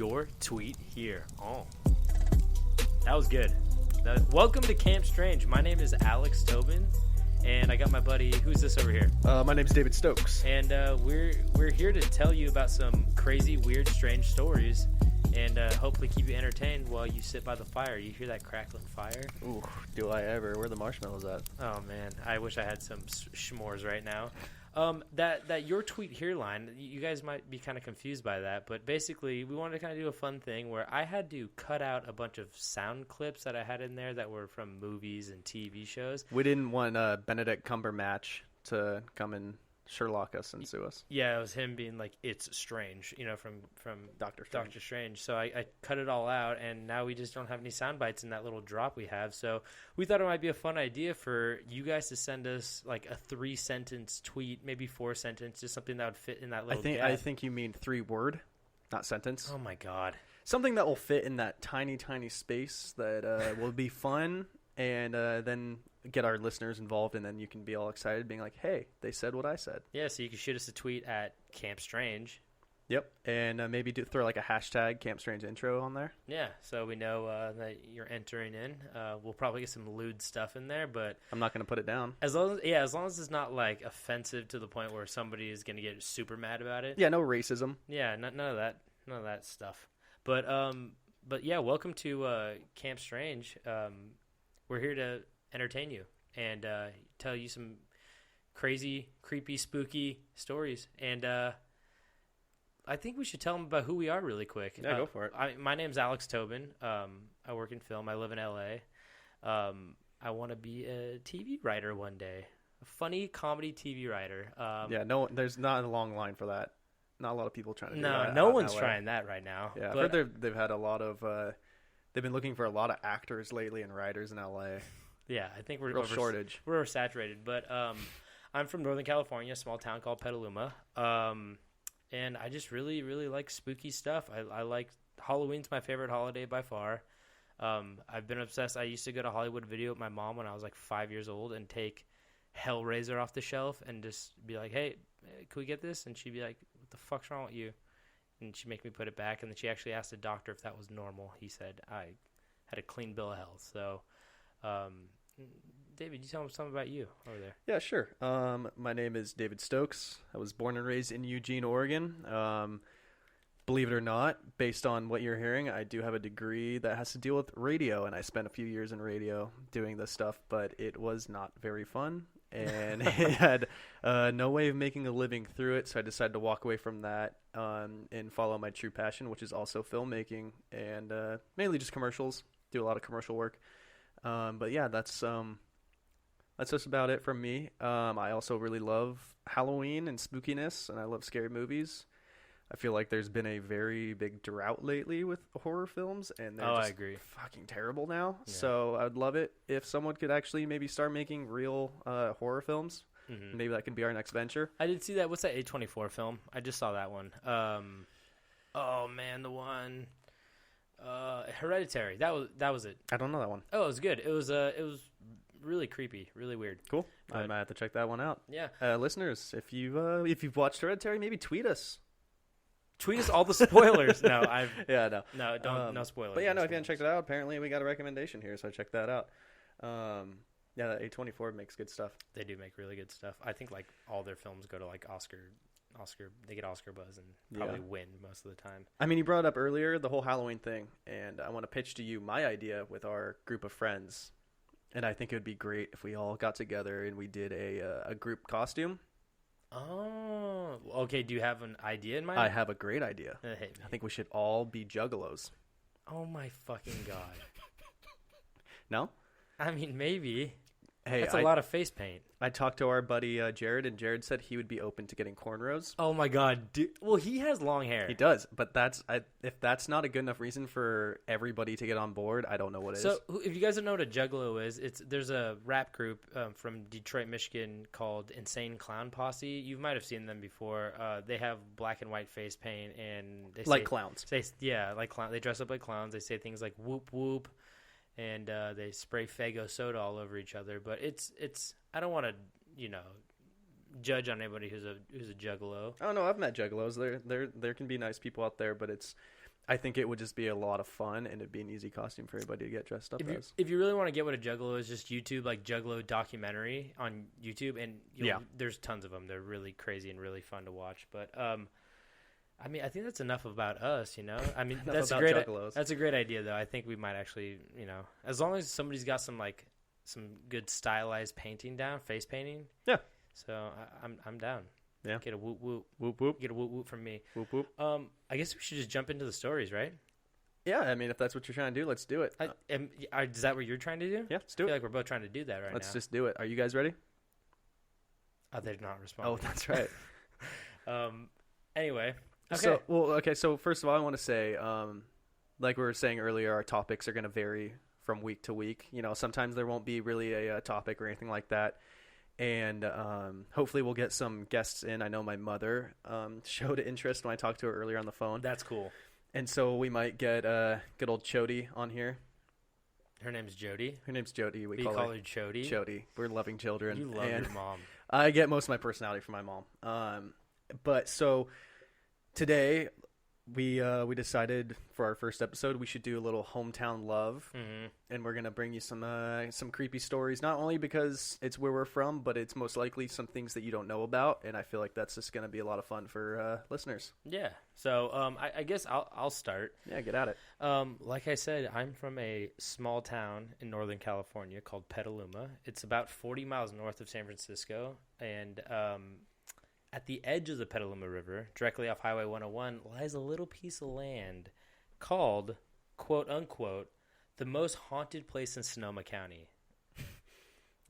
your tweet here. Oh, that was good. Welcome to Camp Strange. My name is Alex Tobin, and I got my buddy. Who's this over here? My name's David Stokes. And we're here to tell you about some crazy, weird, strange stories, and hopefully keep you entertained while you sit by the fire. You hear that crackling fire? Ooh, do I ever? Where are the marshmallows at? Oh man, I wish I had some s'mores right now. That your tweet here line, you guys might be kind of confused by that, but basically we wanted to kind of do a fun thing where I had to cut out a bunch of sound clips that I had in there that were from movies and TV shows. We didn't want Benedict Cumberbatch to come and Sherlock us and sue us. Yeah, it was him being like, "It's strange," from Doctor Strange. Doctor Strange. So I cut it all out, and now we just don't have any sound bites in that little drop we have. So we thought it might be a fun idea for you guys to send us like a 3-sentence tweet, maybe 4-sentence, just something that would fit in that little gap. I think you mean 3-word, not sentence. Oh my god. Something that will fit in that tiny, tiny space that will be fun, and then get our listeners involved, and then you can be all excited, being like, hey, they said what I said. Yeah, so you can shoot us a tweet at Camp Strange. Yep, and maybe throw like a hashtag Camp Strange intro on there. Yeah, so we know that you're entering in. We'll probably get some lewd stuff in there, but I'm not going to put it down. As long as it's not like offensive to the point where somebody is going to get super mad about it. Yeah, no racism. Yeah, none of that stuff. But yeah, welcome to Camp Strange. We're here to entertain you and tell you some crazy, creepy, spooky stories. And I think we should tell them about who we are really quick. Yeah, go for it. My name's Alex Tobin. I work in film. I live in LA. I want to be a TV writer one day. A funny comedy TV writer. There's not a long line for that. Not a lot of people trying to do that. No one's trying that right now. Yeah, but I've heard they've had a lot of they've been looking for a lot of actors lately and writers in LA. Yeah, I think we're shortage. We're oversaturated, but I'm from Northern California, a small town called Petaluma, and I just really, really like spooky stuff. I like Halloween's my favorite holiday by far. I've been obsessed. I used to go to Hollywood Video with my mom when I was like 5 years old and take Hellraiser off the shelf and just be like, "Hey, can we get this?" And she'd be like, "What the fuck's wrong with you?" And she'd make me put it back. And then she actually asked the doctor if that was normal. He said I had a clean bill of health. So. David, you tell them something about you over there. Yeah, sure. My name is David Stokes. I was born and raised in Eugene, Oregon. Believe it or not, based on what you're hearing, I do have a degree that has to deal with radio, and I spent a few years in radio doing this stuff, but it was not very fun, and it had no way of making a living through it, so I decided to walk away from that and follow my true passion, which is also filmmaking, and mainly just commercials. Do a lot of commercial work. But yeah, that's just about it from me. I also really love Halloween and spookiness, and I love scary movies. I feel like there's been a very big drought lately with horror films, and they're I agree. Fucking terrible now. Yeah. So I'd love it if someone could actually maybe start making real horror films. Mm-hmm. Maybe that can be our next venture. I did see that. What's that A24 film? I just saw that one. Oh man, the one. Hereditary. That was it. I don't know that one. Oh, it was good. It was really creepy, really weird. Cool. I might have to check that one out. Yeah. Listeners, if you've watched Hereditary, maybe tweet us. Tweet us all the spoilers. No, no spoilers. But yeah, no, if you haven't checked it out, apparently we got a recommendation here, so check that out. Yeah, that A24 makes good stuff. They do make really good stuff. I think like all their films go to like Oscar, they get Oscar buzz and probably win most of the time. I mean, you brought up earlier the whole Halloween thing, and I want to pitch to you my idea with our group of friends. And I think it would be great if we all got together and we did a group costume. Oh, okay. Do you have an idea in mind? I have a great idea. I think we should all be juggalos. Oh my fucking god. No? I mean, maybe. Hey, that's a lot of face paint. I talked to our buddy Jared, and Jared said he would be open to getting cornrows. Oh my god! Well, he has long hair. He does, but if that's not a good enough reason for everybody to get on board, I don't know what is. So, if you guys don't know what a juggalo is, there's a rap group from Detroit, Michigan called Insane Clown Posse. You might have seen them before. They have black and white face paint, and they like clowns. Like clowns. They dress up like clowns. They say things like "whoop whoop." And they spray Faygo soda all over each other, but it's. I don't want to, judge on anybody who's a juggalo. Oh no, I've met juggalos. There can be nice people out there, but I think it would just be a lot of fun, and it'd be an easy costume for everybody to get dressed up as. If you really want to get what a juggalo is, just YouTube like Juggalo documentary on YouTube, and there's tons of them. They're really crazy and really fun to watch. But I mean, I think that's enough about us, you know. I mean, that's a great. Juggalos. That's a great idea, though. I think we might actually, as long as somebody's got some good stylized painting down, face painting. Yeah. So I'm down. Yeah. Get a whoop whoop. Whoop whoop. Get a whoop whoop from me. Whoop whoop. I guess we should just jump into the stories, right? Yeah, I mean, if that's what you're trying to do, let's do it. Is that what you're trying to do? Yeah, let's do I feel it. like we're both trying to do that right now. Let's just do it. Are you guys ready? Oh, they're not responding. Oh, that's right. Anyway. Okay. So first of all, I want to say, like we were saying earlier, our topics are going to vary from week to week. You know, sometimes there won't be really a topic or anything like that. And hopefully we'll get some guests in. I know my mother showed interest when I talked to her earlier on the phone. That's cool. And so we might get good old Chody on here. Her name's Jody. Her name's Jody. We call call her Chody. Chody. We're loving children. You love your mom. I get most of my personality from my mom. But so today we decided for our first episode we should do a little hometown love, and we're gonna bring you some creepy stories. Not only because it's where we're from, but it's most likely some things that you don't know about, and I feel like that's just gonna be a lot of fun for listeners. Yeah. So I guess I'll start. Yeah, get at it. Like I said, I'm from a small town in Northern California called Petaluma. It's about 40 miles north of San Francisco, and at the edge of the Petaluma River, directly off Highway 101, lies a little piece of land called, quote unquote, the most haunted place in Sonoma County.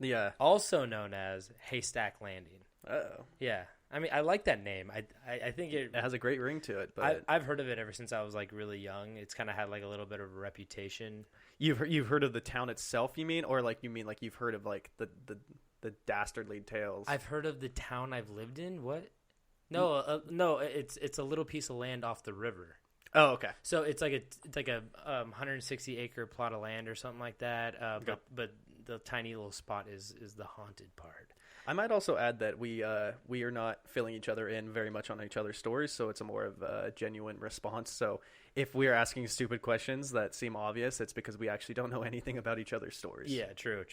Yeah. Also known as Haystack Landing. Oh. Yeah. I mean, I like that name. I think it has a great ring to it. But I've heard of it ever since I was like really young. It's kind of had like a little bit of a reputation. You've heard of the town itself, you mean, or like you mean like you've heard of like the dastardly tales? I've heard of the town I've lived in. What? No, it's a little piece of land off the river. Oh, okay. So it's like a 160 acre plot of land or something like that. Okay. But the tiny little spot is the haunted part. I might also add that we are not filling each other in very much on each other's stories, so it's a more of a genuine response. So if we are asking stupid questions that seem obvious, it's because we actually don't know anything about each other's stories. Yeah, true.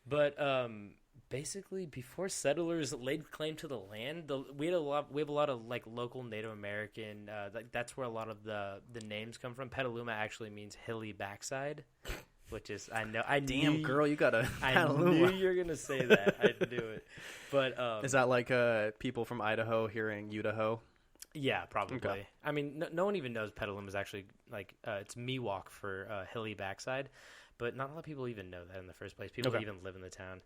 But basically, before settlers laid claim to the land, we have a lot of like local Native American. That's where a lot of the names come from. Petaluma actually means hilly backside, which is Damn, girl, you got a Petaluma. I knew you were gonna say that. I knew it. But is that like people from Idaho hearing Idaho? Yeah, probably. Okay. I mean, no one even knows Petaluma is actually like it's Miwok for hilly backside. But not a lot of people even know that in the first place. People even live in the town.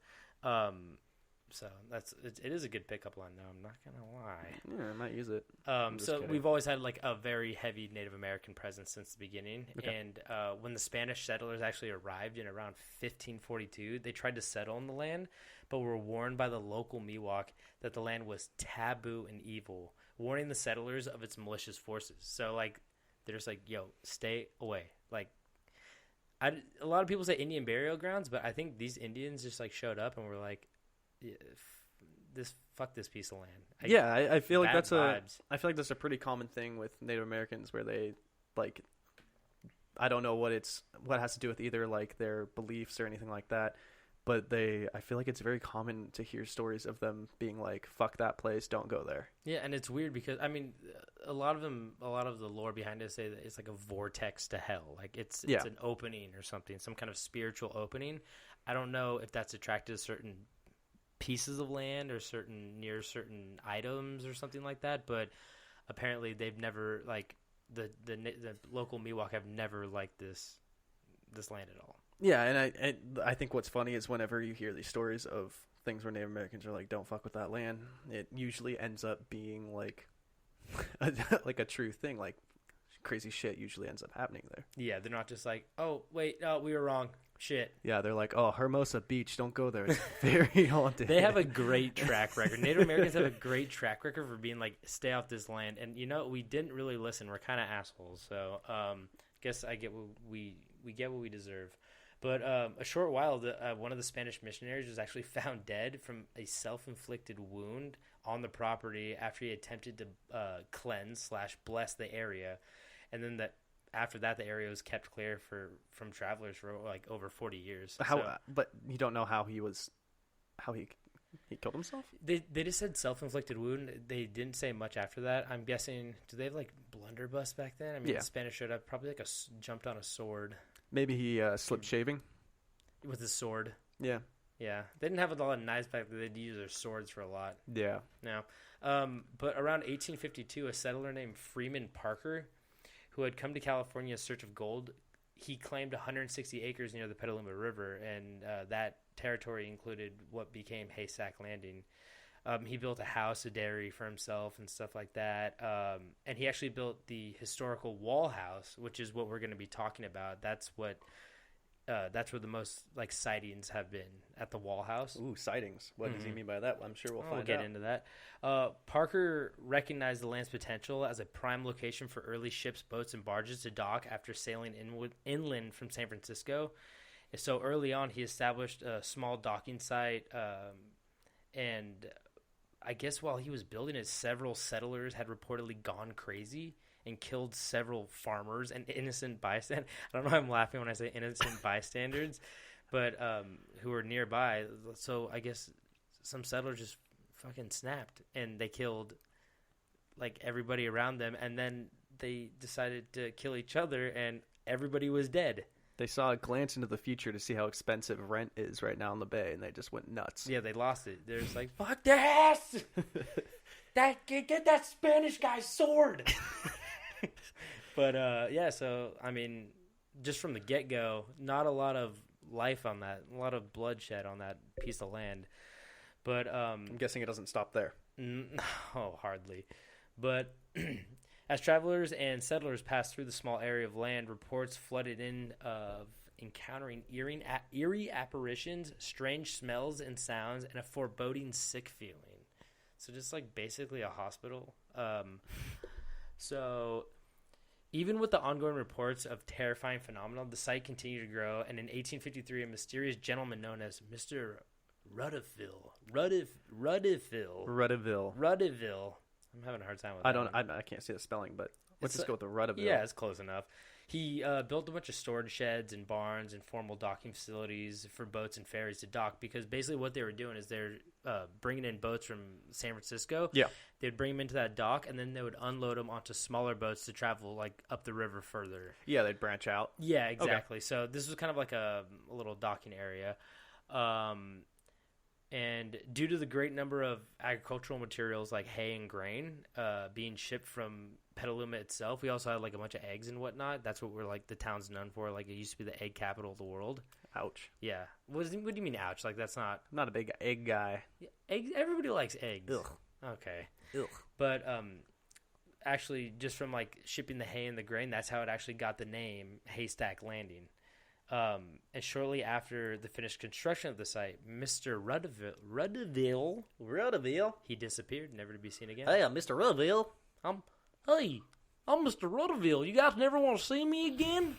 So it is a good pickup line, though. I'm not going to lie. Yeah, I might use it. So kidding. We've always had like a very heavy Native American presence since the beginning. Okay. And when the Spanish settlers actually arrived in around 1542, they tried to settle on the land, but were warned by the local Miwok that the land was taboo and evil, warning the settlers of its malicious forces. So like they're just like, yo, stay away. Like, a lot of people say Indian burial grounds, but I think these Indians just like showed up and were like, fuck this piece of land. I feel like that's vibes. I feel like that's a pretty common thing with Native Americans where they like, I don't know what has to do with either like their beliefs or anything like that, but I feel like it's very common to hear stories of them being like, fuck that place, don't go there. Yeah, and it's weird because I mean, a lot of the lore behind it say that it's like a vortex to hell. Like it's an opening or something, some kind of spiritual opening. I don't know if that's attracted to certain pieces of land or near certain items or something like that, but apparently they've never like the local Miwok have never liked this land at all. Yeah, and I think what's funny is whenever you hear these stories of things where Native Americans are like, don't fuck with that land, it usually ends up being like like a true thing. Like crazy shit usually ends up happening there. Yeah, they're not just like, oh wait, we were wrong. Shit. Yeah, they're like, oh, Hermosa Beach, don't go there. It's very haunted. They have a great track record. Native Americans have a great track record for being like, stay off this land. And you know, we didn't really listen. We're kind of assholes. So guess I get what we get what we deserve. But a short while, one of the Spanish missionaries was actually found dead from a self-inflicted wound on the property after he attempted to cleanse/bless the area. And then after that, the area was kept clear from travelers for like over 40 years. But you don't know how he killed himself? They just said self-inflicted wound. They didn't say much after that. I'm guessing, do they have like blunderbuss back then? I mean, the Spanish showed up probably like jumped on a sword. Maybe he slipped shaving with his sword. Yeah. Yeah, they didn't have a lot of knives back then. They'd use their swords for a lot. Yeah. Now, but around 1852, a settler named Freeman Parker, who had come to California in search of gold, he claimed 160 acres near the Petaluma River, and that territory included what became Haystack Landing. He built a house, a dairy for himself, and stuff like that. And he actually built the historical Wall House, which is what we're going to be talking about. That's where the most like sightings have been, at the Wall House. Ooh, sightings. What does he mean by that? I'm sure we'll find out. We'll get into that. Parker recognized the land's potential as a prime location for early ships, boats, and barges to dock after sailing inland from San Francisco. So early on, he established a small docking site, and I guess while he was building it, several settlers had reportedly gone crazy and killed several farmers and innocent bystanders. I don't know why I'm laughing when I say innocent bystanders, but who were nearby. So I guess some settlers just fucking snapped, and they killed like everybody around them, and then they decided to kill each other, and everybody was dead. They saw a glance into the future to see how expensive rent is right now in the Bay, and they just went nuts. Yeah, they lost it. They're just like, fuck this! Get that Spanish guy's sword! But, yeah, so, I mean, just from the get-go, not a lot of life on that, a lot of bloodshed on that piece of land. But I'm guessing it doesn't stop there. Oh, hardly. But as travelers and settlers passed through the small area of land, reports flooded in of encountering eerie apparitions, strange smells and sounds, and a foreboding sick feeling. So just like basically a hospital. So even with the ongoing reports of terrifying phenomena, the site continued to grow, and in 1853, a mysterious gentleman known as Mr. Ruddiville. I'm having a hard time with that. I can't say the spelling, but let's just go with the Ruddiville. Yeah, it's close enough. He built a bunch of storage sheds and barns and formal docking facilities for boats and ferries to dock, because basically what they were doing is they're bringing in boats from San Francisco. Yeah. They'd bring them into that dock, and then they would unload them onto smaller boats to travel like up the river further. Yeah, they'd branch out. Yeah, exactly. Okay. So this was kind of like a little docking area. And due to the great number of agricultural materials like hay and grain being shipped from Petaluma itself, we also had like a bunch of eggs and whatnot. That's what we're like the town's known for. Like it used to be the egg capital of the world. Ouch. Yeah. What do you mean ouch? Like that's not. I'm not a big egg guy. Eggs. Everybody likes eggs. Ugh. Okay. Ugh. But actually, just from like shipping the hay and the grain, that's how it actually got the name Haystack Landing. And shortly after the finished construction of the site, Mr. Ruddiville, he disappeared, never to be seen again. Hey, I'm Mr. Ruddiville. I'm Mr. Ruddiville. You guys never want to see me again?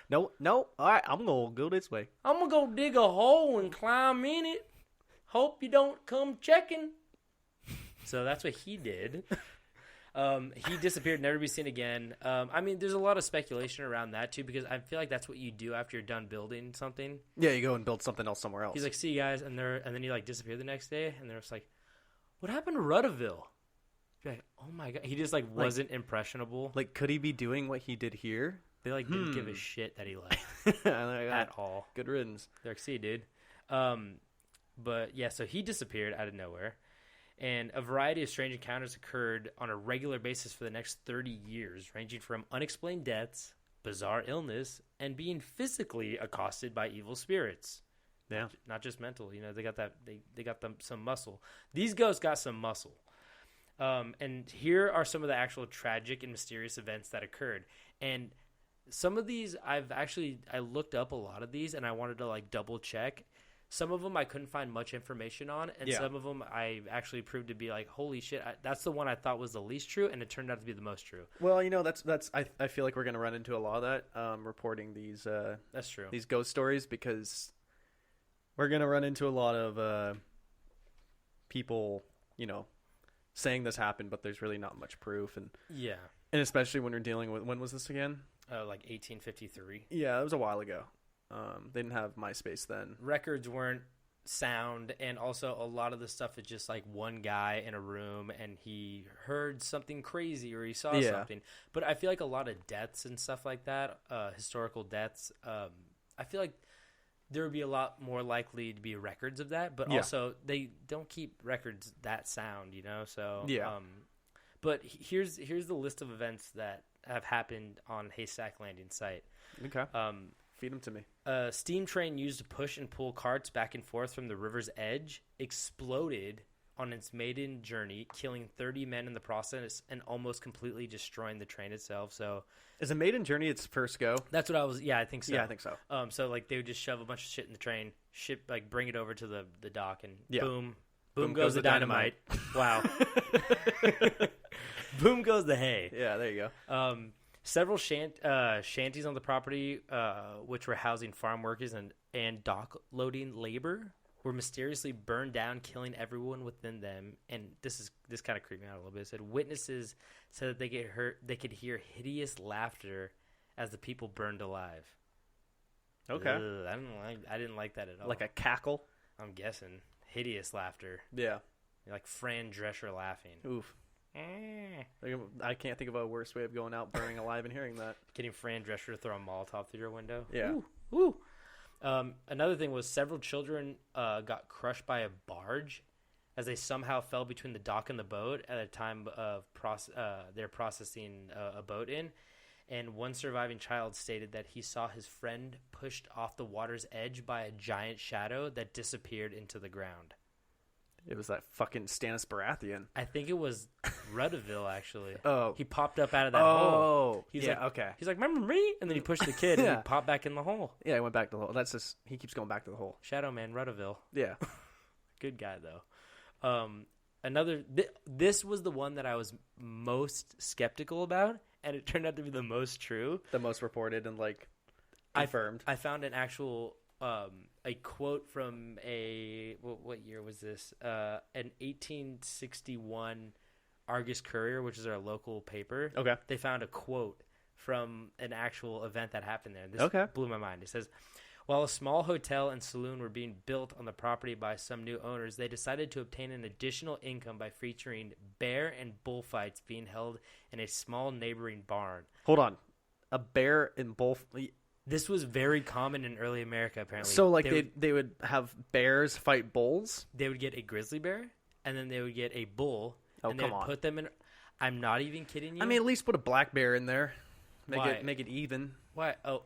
No. All right, I'm going to go this way. I'm going to go dig a hole and climb in it. Hope you don't come checking. So that's what he did. He disappeared, never to be seen again. I mean, there's a lot of speculation around that, too, because I feel like that's what you do after you're done building something. Yeah, you go and build something else somewhere else. He's like, see you guys, and then he, like, disappeared the next day, and they're just like, what happened to Ruddiville? You're like, oh, my God. He just, like, wasn't impressionable. Like, could he be doing what he did here? They, like, didn't give a shit that he left at all. Good riddance. They're like, see, dude. But, yeah, so he disappeared out of nowhere. And a variety of strange encounters occurred on a regular basis for the next 30 years, ranging from unexplained deaths, bizarre illness, and being physically accosted by evil spirits. Yeah. Not just mental. You know, they got that. They got them some muscle. These ghosts got some muscle. And here are some of the actual tragic and mysterious events that occurred. And some of these, I looked up a lot of these, and I wanted to like double check. Some of them I couldn't find much information on, and some of them I actually proved to be like, holy shit, that's the one I thought was the least true, and it turned out to be the most true. Well, you know, I feel like we're going to run into a lot of that, reporting these that's true. These ghost stories, because we're going to run into a lot of people, you know, saying this happened, but there's really not much proof. And yeah. And especially when you're dealing with, when was this again? Like 1853. Yeah, it was a while ago. They didn't have MySpace then. Records weren't sound, and also a lot of the stuff is just like one guy in a room and he heard something crazy or he saw something. But I feel like a lot of deaths and stuff like that, historical deaths, I feel like there would be a lot more likely to be records of that, but also they don't keep records that sound, so but here's the list of events that have happened on Haystack Landing site. Okay. Feed them to me. A steam train used to push and pull carts back and forth from the river's edge exploded on its maiden journey, killing 30 men in the process and almost completely destroying the train itself. So, is a maiden journey its first go? That's what I was. Yeah, I think so. Yeah, I think so. So like they would just shove a bunch of shit in the train, bring it over to the dock, and yeah. boom goes the dynamite. Wow. Boom goes the hay. Yeah, there you go. Several shanties on the property, which were housing farm workers and dock loading labor, were mysteriously burned down, killing everyone within them. And this kind of creeped me out a little bit. It said witnesses said that they could hear hideous laughter as the people burned alive. Okay. Ugh, I didn't like that at all. Like a cackle? I'm guessing hideous laughter. Yeah. Like Fran Drescher laughing. Oof. I can't think of a worse way of going out burning alive and hearing that. Getting Fran Drescher to throw a Molotov through your window. Yeah. Ooh. Another thing was several children got crushed by a barge as they somehow fell between the dock and the boat at a time of they're processing a boat in. And one surviving child stated that he saw his friend pushed off the water's edge by a giant shadow that disappeared into the ground. It was that fucking Stannis Baratheon. I think it was Rudaville, actually. Oh. He popped up out of that hole. Oh. He's okay. He's like, remember me? And then he pushed the kid and he popped back in the hole. Yeah, he went back to the hole. That's just, he keeps going back to the hole. Shadow Man Rudaville. Yeah. Good guy, though. This was the one that I was most skeptical about, and it turned out to be the most true. The most reported and, confirmed. I found an actual... a quote from what year was this? An 1861 Argus Courier, which is our local paper. Okay. They found a quote from an actual event that happened there. This blew my mind. It says, while a small hotel and saloon were being built on the property by some new owners, they decided to obtain an additional income by featuring bear and bullfights being held in a small neighboring barn. Hold on. A bear and bull... This was very common in early America, apparently. So, they would have bears fight bulls? They would get a grizzly bear, and then they would get a bull, and they would on. put them in... I'm not even kidding you. I mean, at least put a black bear in there. Why? Make it even. Why? Oh.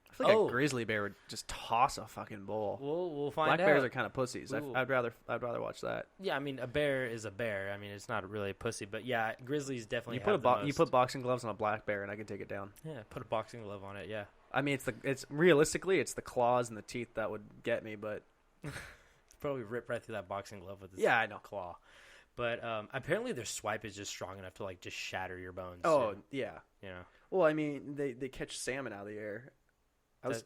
I feel like a grizzly bear would just toss a fucking bull. We'll find black out. Bears are kind of pussies. I'd rather watch that. Yeah, I mean, a bear is a bear. I mean, it's not really a pussy, but yeah, grizzlies definitely You put boxing gloves on a black bear, and I can take it down. Yeah, put a boxing glove on it, yeah. I mean, it's realistically, it's the claws and the teeth that would get me, but it's probably rip right through that boxing glove with its I know. claw. But apparently their swipe is just strong enough to just shatter your bones. Oh, yeah. You know. Well, I mean, they catch salmon out of the air.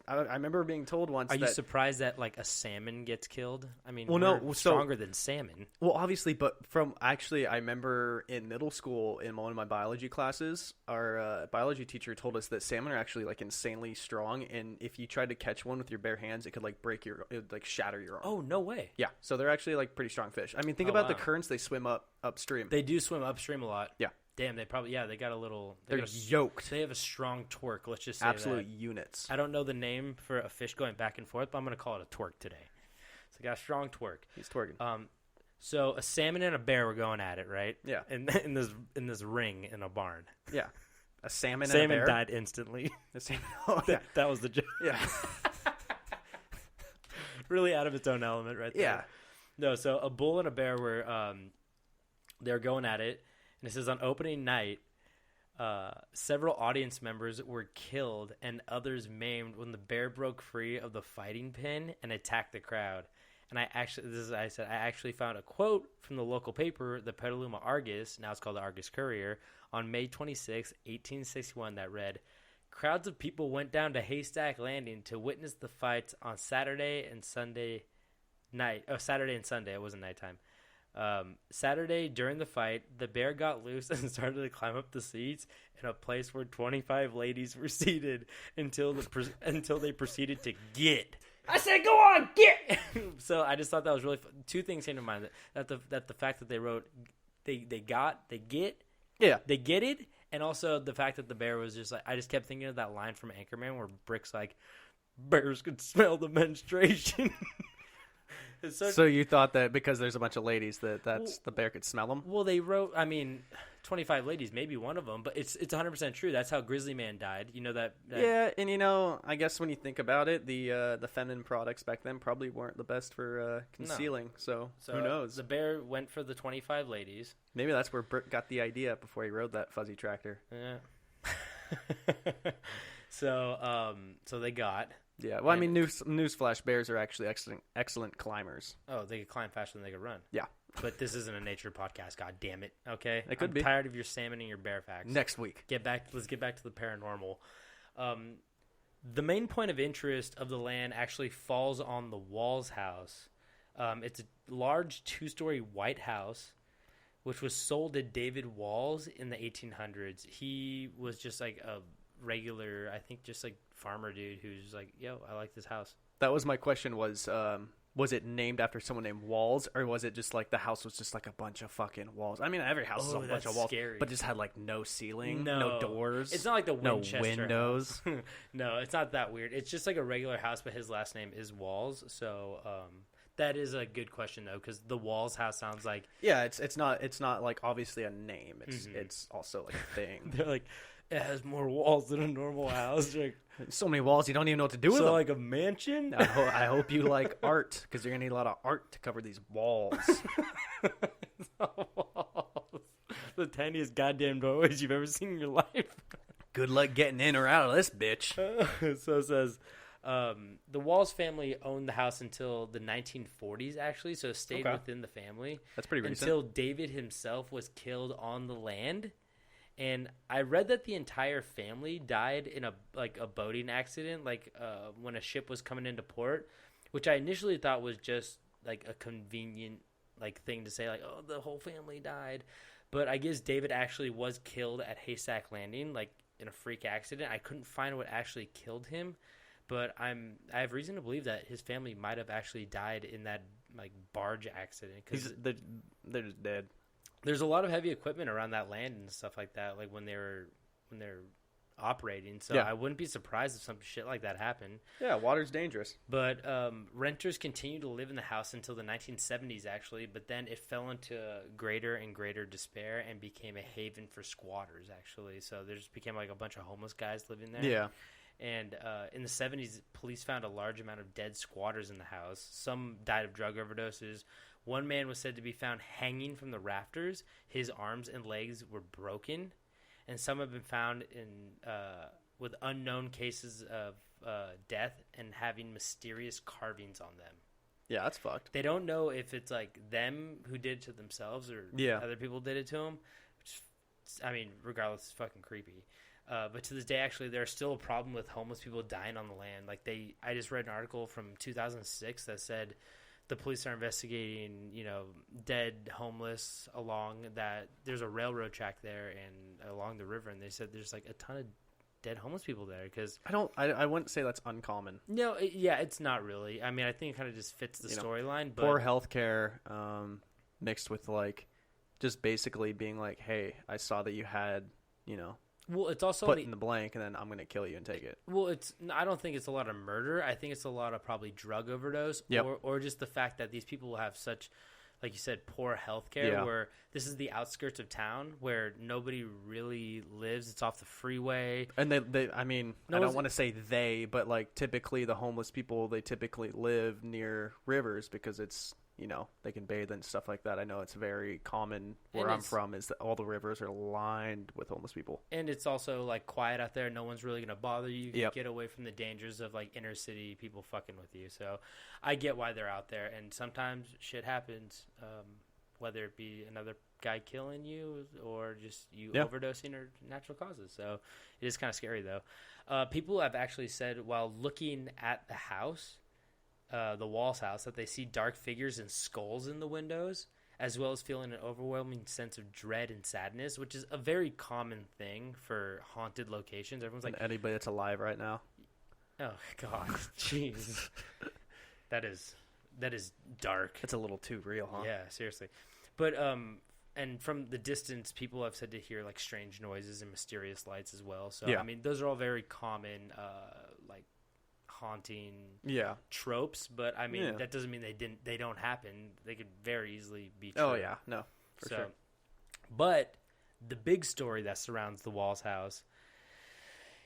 I remember being told once. Are you surprised that a salmon gets killed? I mean, we're stronger than salmon. Well, obviously, but I remember in middle school in one of my biology classes, our biology teacher told us that salmon are actually insanely strong, and if you tried to catch one with your bare hands, it could shatter your arm. Oh, no way. Yeah, so they're actually pretty strong fish. I mean, think about the currents; they swim upstream. They do swim upstream a lot. Yeah. Damn, they probably they got a little. They're yoked. They have a strong torque. Let's just say absolute units. I don't know the name for a fish going back and forth, but I'm going to call it a torque today. So they got a strong torque. He's twerking. So a salmon and a bear were going at it, right? Yeah. In this ring in a barn. Yeah. A salmon and a bear. Salmon died instantly. A salmon. Oh, yeah. That was the joke. Yeah. Really out of its own element, right there. Yeah. No, so a bull and a bear were they're going at it. And it says on opening night, several audience members were killed and others maimed when the bear broke free of the fighting pin and attacked the crowd. And I actually found a quote from the local paper, the Petaluma Argus, now it's called the Argus Courier, on May 26, 1861 that read, crowds of people went down to Haystack Landing to witness the fights on Saturday and Sunday night. Oh, Saturday and Sunday. It wasn't nighttime. Saturday, during the fight, the bear got loose and started to climb up the seats in a place where 25 ladies were seated until they proceeded to get. I said, "Go on, get!" So I just thought that was really fun. Two things came to mind: that the fact that they wrote, they get, Yeah. they get it, and also the fact that the bear was just like, I just kept thinking of that line from Anchorman where Brick's like, "Bears could smell the menstruation." So you thought that because there's a bunch of ladies that's the bear could smell them? Well, they wrote, 25 ladies, maybe one of them, but it's 100% true. That's how Grizzly Man died. You know that Yeah, and I guess when you think about it, the feminine products back then probably weren't the best for concealing. No. So who knows? The bear went for the 25 ladies. Maybe that's where Brick got the idea before he rode that fuzzy tractor. Yeah. So they got. Yeah, well, newsflash, bears are actually excellent climbers. Oh, they could climb faster than they could run. Yeah. But this isn't a nature podcast, god damn it. Okay? I'm tired of your salmon and your bear facts. Next week. Let's get back to the paranormal. The main point of interest of the land actually falls on the Walls house. It's a large 2-story white house, which was sold to David Walls in the 1800s. He was just like a regular, I think, just like farmer dude who's like, yo, I like this house. That was my question. Was it named after someone named Walls, or was it just like the house was just like a bunch of fucking walls? I mean, every house is a bunch of walls, scary. But just had like no ceiling, no doors. It's not like the Winchester no windows. No, it's not that weird. It's just like a regular house, but his last name is Walls. So that is a good question though, because the Walls house sounds like it's not like obviously a name. It's also like a thing. They're like, it has more walls than a normal house. Like, so many walls, you don't even know what to do with them. So like a mansion? I hope you like art, because you're going to need a lot of art to cover these walls. The tiniest goddamn doorways you've ever seen in your life. Good luck getting in or out of this bitch. So it says, the Walls family owned the house until the 1940s, actually, so it stayed within the family. That's pretty recent. Until David himself was killed on the land. And I read that the entire family died in a boating accident, when a ship was coming into port, which I initially thought was just like a convenient thing to say, oh, the whole family died. But I guess David actually was killed at Haystack Landing, in a freak accident. I couldn't find what actually killed him, but I have reason to believe that his family might have actually died in that barge accident. Cause they're just dead. There's a lot of heavy equipment around that land and stuff like that, when they're operating. So I wouldn't be surprised if some shit like that happened. Yeah, water's dangerous. But renters continued to live in the house until the 1970s, actually. But then it fell into greater and greater despair and became a haven for squatters, actually. So there just became a bunch of homeless guys living there. Yeah. And in the 70s, police found a large amount of dead squatters in the house. Some died of drug overdoses. One man was said to be found hanging from the rafters. His arms and legs were broken. And some have been found with unknown cases of death and having mysterious carvings on them. Yeah, that's fucked. They don't know if it's them who did it to themselves or other people did it to them. Which, regardless, it's fucking creepy. But to this day, actually, there's still a problem with homeless people dying on the land. I just read an article from 2006 that said the police are investigating, dead homeless along that. There's a railroad track there and along the river, and they said there's a ton of dead homeless people there. Because I wouldn't say that's uncommon. No, it's not really. I think it kind of just fits the storyline. Poor healthcare, mixed with just basically being hey, I saw that you had, well, it's also put in the blank, and then I'm going to kill you and take it. Well, I don't think it's a lot of murder. I think it's a lot of probably drug overdose, or just the fact that these people have such, like you said, poor health care, where this is the outskirts of town where nobody really lives. It's off the freeway. And I don't want to say they, but typically the homeless people, they typically live near rivers because it's, they can bathe and stuff like that. I know it's very common where I'm from is that all the rivers are lined with homeless people. And it's also quiet out there. No one's really going to bother you. You can get away from the dangers of inner city people fucking with you. So I get why they're out there. And sometimes shit happens, whether it be another guy killing you or just you overdosing or natural causes. So it is kind of scary though. People have actually said while looking at the house, the Walls house, that they see dark figures and skulls in the windows as well as feeling an overwhelming sense of dread and sadness, which is a very common thing for haunted locations. Everyone's like, anybody that's alive right now. oh God, jeez, that is dark. It's a little too real, huh? Yeah, seriously. But and from the distance, people have said to hear like strange noises and mysterious lights as well. So Yeah. I mean, those are all very common like haunting tropes. But I mean, that doesn't mean they don't happen. They could very easily be true. Oh yeah, no, for sure. But the big story that surrounds the Walls house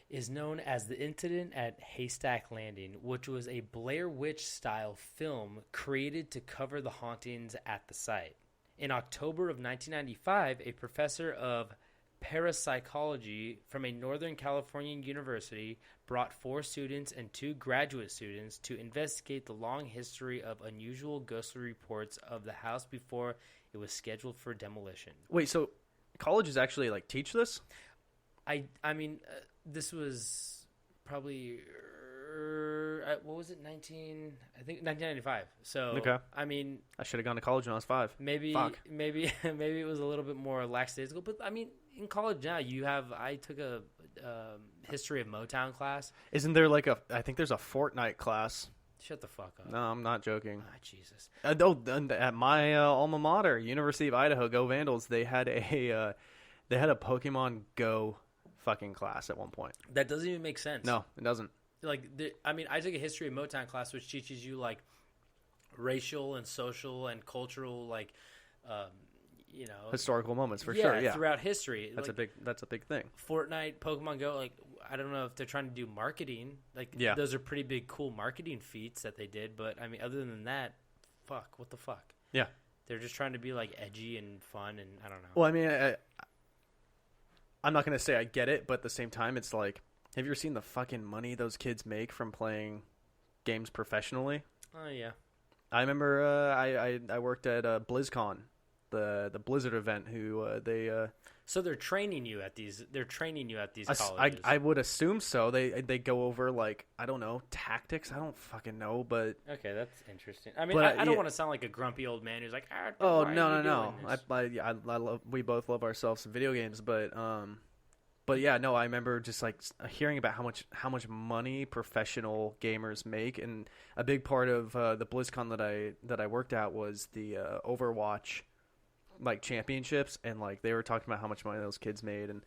is known as the incident at Haystack Landing, which was a Blair Witch-style film created to cover the hauntings at the site. In October of 1995, a professor of parapsychology from a Northern California university brought 4 students and 2 graduate students to investigate the long history of unusual ghostly reports of the house before it was scheduled for demolition. Wait, so colleges actually like teach this? I mean, this was probably what was it? I think 1995. So okay. I mean, I should have gone to college when I was 5. Maybe it was a little bit more lackadaisical. But I mean, in college now, I took a history of Motown class. Isn't there like I think there's a Fortnite class. Shut the fuck up. No, I'm not joking. Ah, Jesus. At my alma mater, University of Idaho, go Vandals, they had a Pokemon Go fucking class at one point. That doesn't even make sense. No, it doesn't. Like, I mean, I took a history of Motown class, which teaches you like racial and social and cultural, like, historical moments for sure. Yeah, throughout history. That's a big thing. Fortnite, Pokemon Go, like, I don't know if they're trying to do marketing. Like, those are pretty big, cool marketing feats that they did. But I mean, other than that, what the fuck? Yeah, they're just trying to be like edgy and fun, and I don't know. Well, I mean, I'm not gonna say I get it, but at the same time, it's like, have you ever seen the fucking money those kids make from playing games professionally? Oh yeah. I remember I worked at BlizzCon, the Blizzard event. So they're training you at these. They're training you at these colleges. I would assume so. They go over like, I don't know, tactics. I don't fucking know, but okay, that's interesting. I mean, I don't want to sound like a grumpy old man who's like, oh no. We both love ourselves some video games, but yeah, no, I remember just like hearing about how much money professional gamers make, and a big part of the BlizzCon that I worked at was the Overwatch like championships, and like they were talking about how much money those kids made, and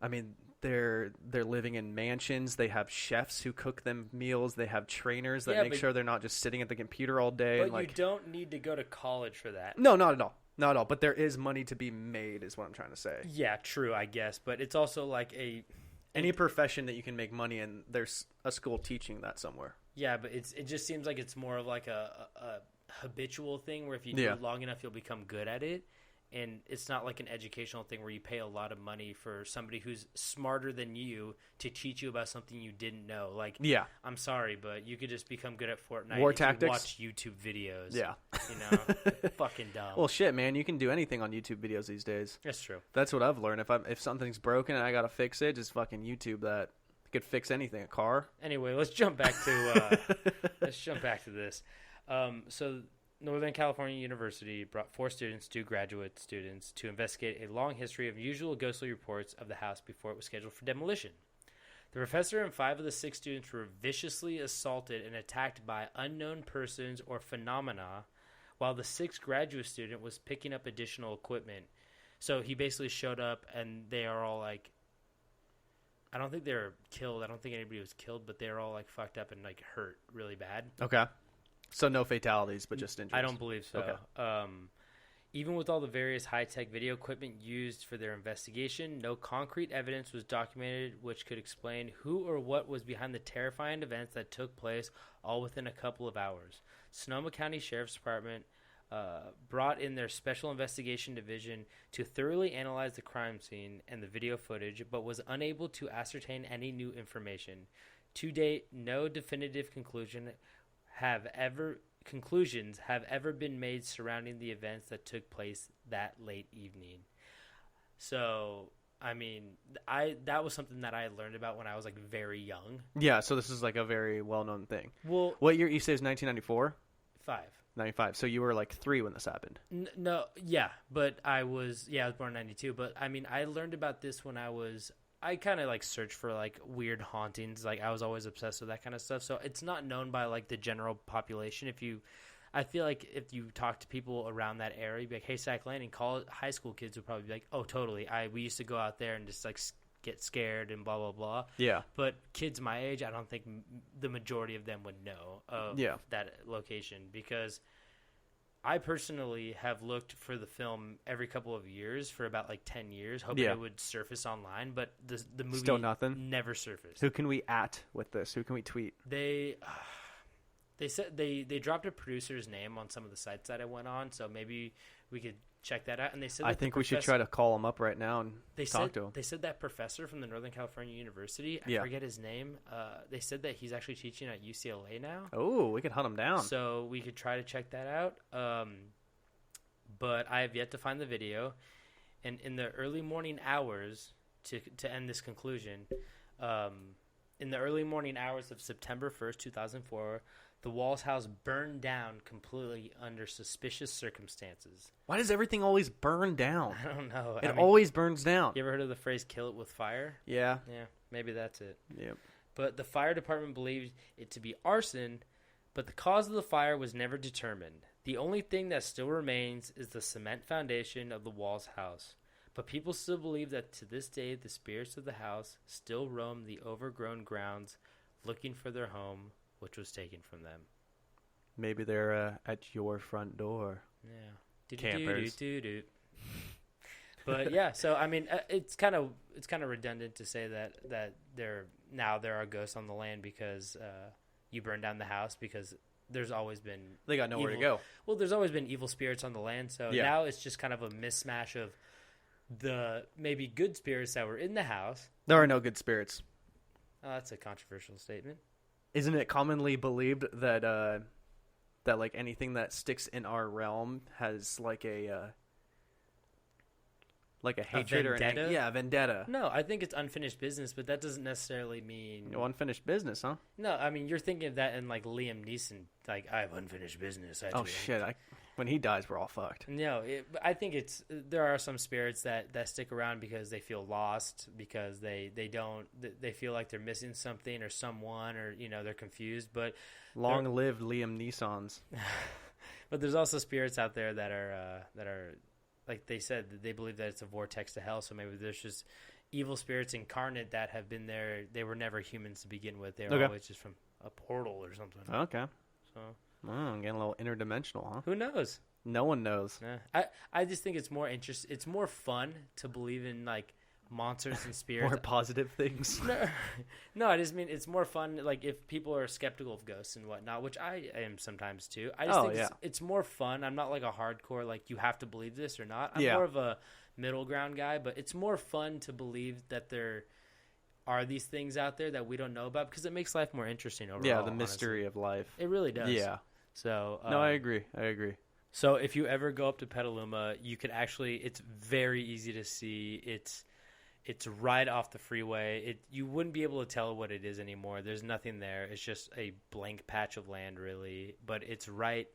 I mean they're living in mansions. They have chefs who cook them meals. They have trainers that make sure they're not just sitting at the computer all day. But and like, you don't need to go to college for that. No, not at all. Not at all, but there is money to be made, is what I'm trying to say. Yeah, true, I guess, but it's also like any profession that you can make money in, there's a school teaching that somewhere. Yeah, but it just seems like it's more of like a habitual thing where if you do it long enough, you'll become good at it. And it's not like an educational thing where you pay a lot of money for somebody who's smarter than you to teach you about something you didn't know. Like, I'm sorry, but you could just become good at Fortnite War if tactics. You watch YouTube videos. Yeah. You know, fucking dumb. Well, shit, man, you can do anything on YouTube videos these days. That's true. That's what I've learned. If something's broken and I gotta fix it, just fucking YouTube that. You could fix anything, a car. Anyway, let's jump back to this. So Northern California University brought 4 students, 2 graduate students, to investigate a long history of unusual ghostly reports of the house before it was scheduled for demolition. The professor and 5 of the 6 students were viciously assaulted and attacked by unknown persons or phenomena, while the 6th graduate student was picking up additional equipment. So he basically showed up, and they are all like, I don't think they were killed. I don't think anybody was killed, but they were all like fucked up and like hurt really bad. Okay. So no fatalities, but just injuries. I don't believe so. Okay. Even with all the various high-tech video equipment used for their investigation, no concrete evidence was documented which could explain who or what was behind the terrifying events that took place all within a couple of hours. Sonoma County Sheriff's Department brought in their Special Investigation Division to thoroughly analyze the crime scene and the video footage, but was unable to ascertain any new information. To date, no definitive conclusions have ever been made surrounding the events that took place that late evening. So, I mean, that was something that I learned about when I was like very young. Yeah, so this is like a very well-known thing. Well, what year you say is 1994? 5. 95. So you were like 3 when this happened. No, yeah, but I was born in 92, but I mean, I learned about this when I kind of like searched for like weird hauntings. Like I was always obsessed with that kind of stuff. So it's not known by like the general population. I feel like if you talk to people around that area, you'd be like Haystack Landing, high school kids would probably be like, oh, totally. We used to go out there and just like get scared and blah, blah, blah. Yeah. But kids my age, I don't think the majority of them would know of that location, because I personally have looked for the film every couple of years for about like 10 years, hoping it would surface online, but the movie still nothing. Never surfaced. Who can we with this? Who can we tweet? They said they dropped a producer's name on some of the sites that I went on, so maybe we could check that out. And they said I think we should try to call him up right now and talk to him. They said that professor from the Northern California University, I forget his name, they said that he's actually teaching at UCLA now. Oh, we could hunt him down. So we could try to check that out. But I have yet to find the video. And in the early morning hours, to end this conclusion, in the early morning hours of September 1st, 2004, the Walls house burned down completely under suspicious circumstances. Why does everything always burn down? I don't know. It always burns down. You ever heard of the phrase "kill it with fire"? Yeah. Yeah, maybe that's it. Yep. But the fire department believed it to be arson, but the cause of the fire was never determined. The only thing that still remains is the cement foundation of the Walls house. But people still believe that to this day, the spirits of the house still roam the overgrown grounds looking for their home, which was taken from them. Maybe they're at your front door. Yeah. Campers. But yeah, so I mean, it's kind of redundant to say that there are ghosts on the land because you burned down the house, because there's always been they got nowhere to go. Well, there's always been evil spirits on the land, so now it's just kind of a mismatch of the maybe good spirits that were in the house. There are no good spirits. Oh, that's a controversial statement. Isn't it commonly believed that that like anything that sticks in our realm has like a hatred or a vendetta? No, I think it's unfinished business, but that doesn't necessarily mean unfinished business, huh? No, I mean you're thinking of that in like Liam Neeson, like I have unfinished business. Oh shit! When he dies, we're all fucked. No, I think there are some spirits that stick around because they feel lost, because they feel like they're missing something or someone, or they're confused. But long live Liam Neeson's. But there's also spirits out there that are like they said, they believe that it's a vortex to hell. So maybe there's just evil spirits incarnate that have been there. They were never humans to begin with. They were always just from a portal or something. Okay. So. I'm getting a little interdimensional, huh? Who knows? No one knows. I just think it's more interesting. It's more fun to believe in like monsters and spirits. More positive things. No, I just mean it's more fun. Like if people are skeptical of ghosts and whatnot, which I am sometimes too. I just think it's more fun. I'm not like a hardcore like you have to believe this or not. I'm more of a middle ground guy. But it's more fun to believe that there are these things out there that we don't know about, because it makes life more interesting overall. Yeah, the mystery of life. It really does. Yeah. So no, I agree. So if you ever go up to Petaluma, you could actually, it's very easy to see. It's right off the freeway. You wouldn't be able to tell what it is anymore. There's nothing there. It's just a blank patch of land, really. But it's right,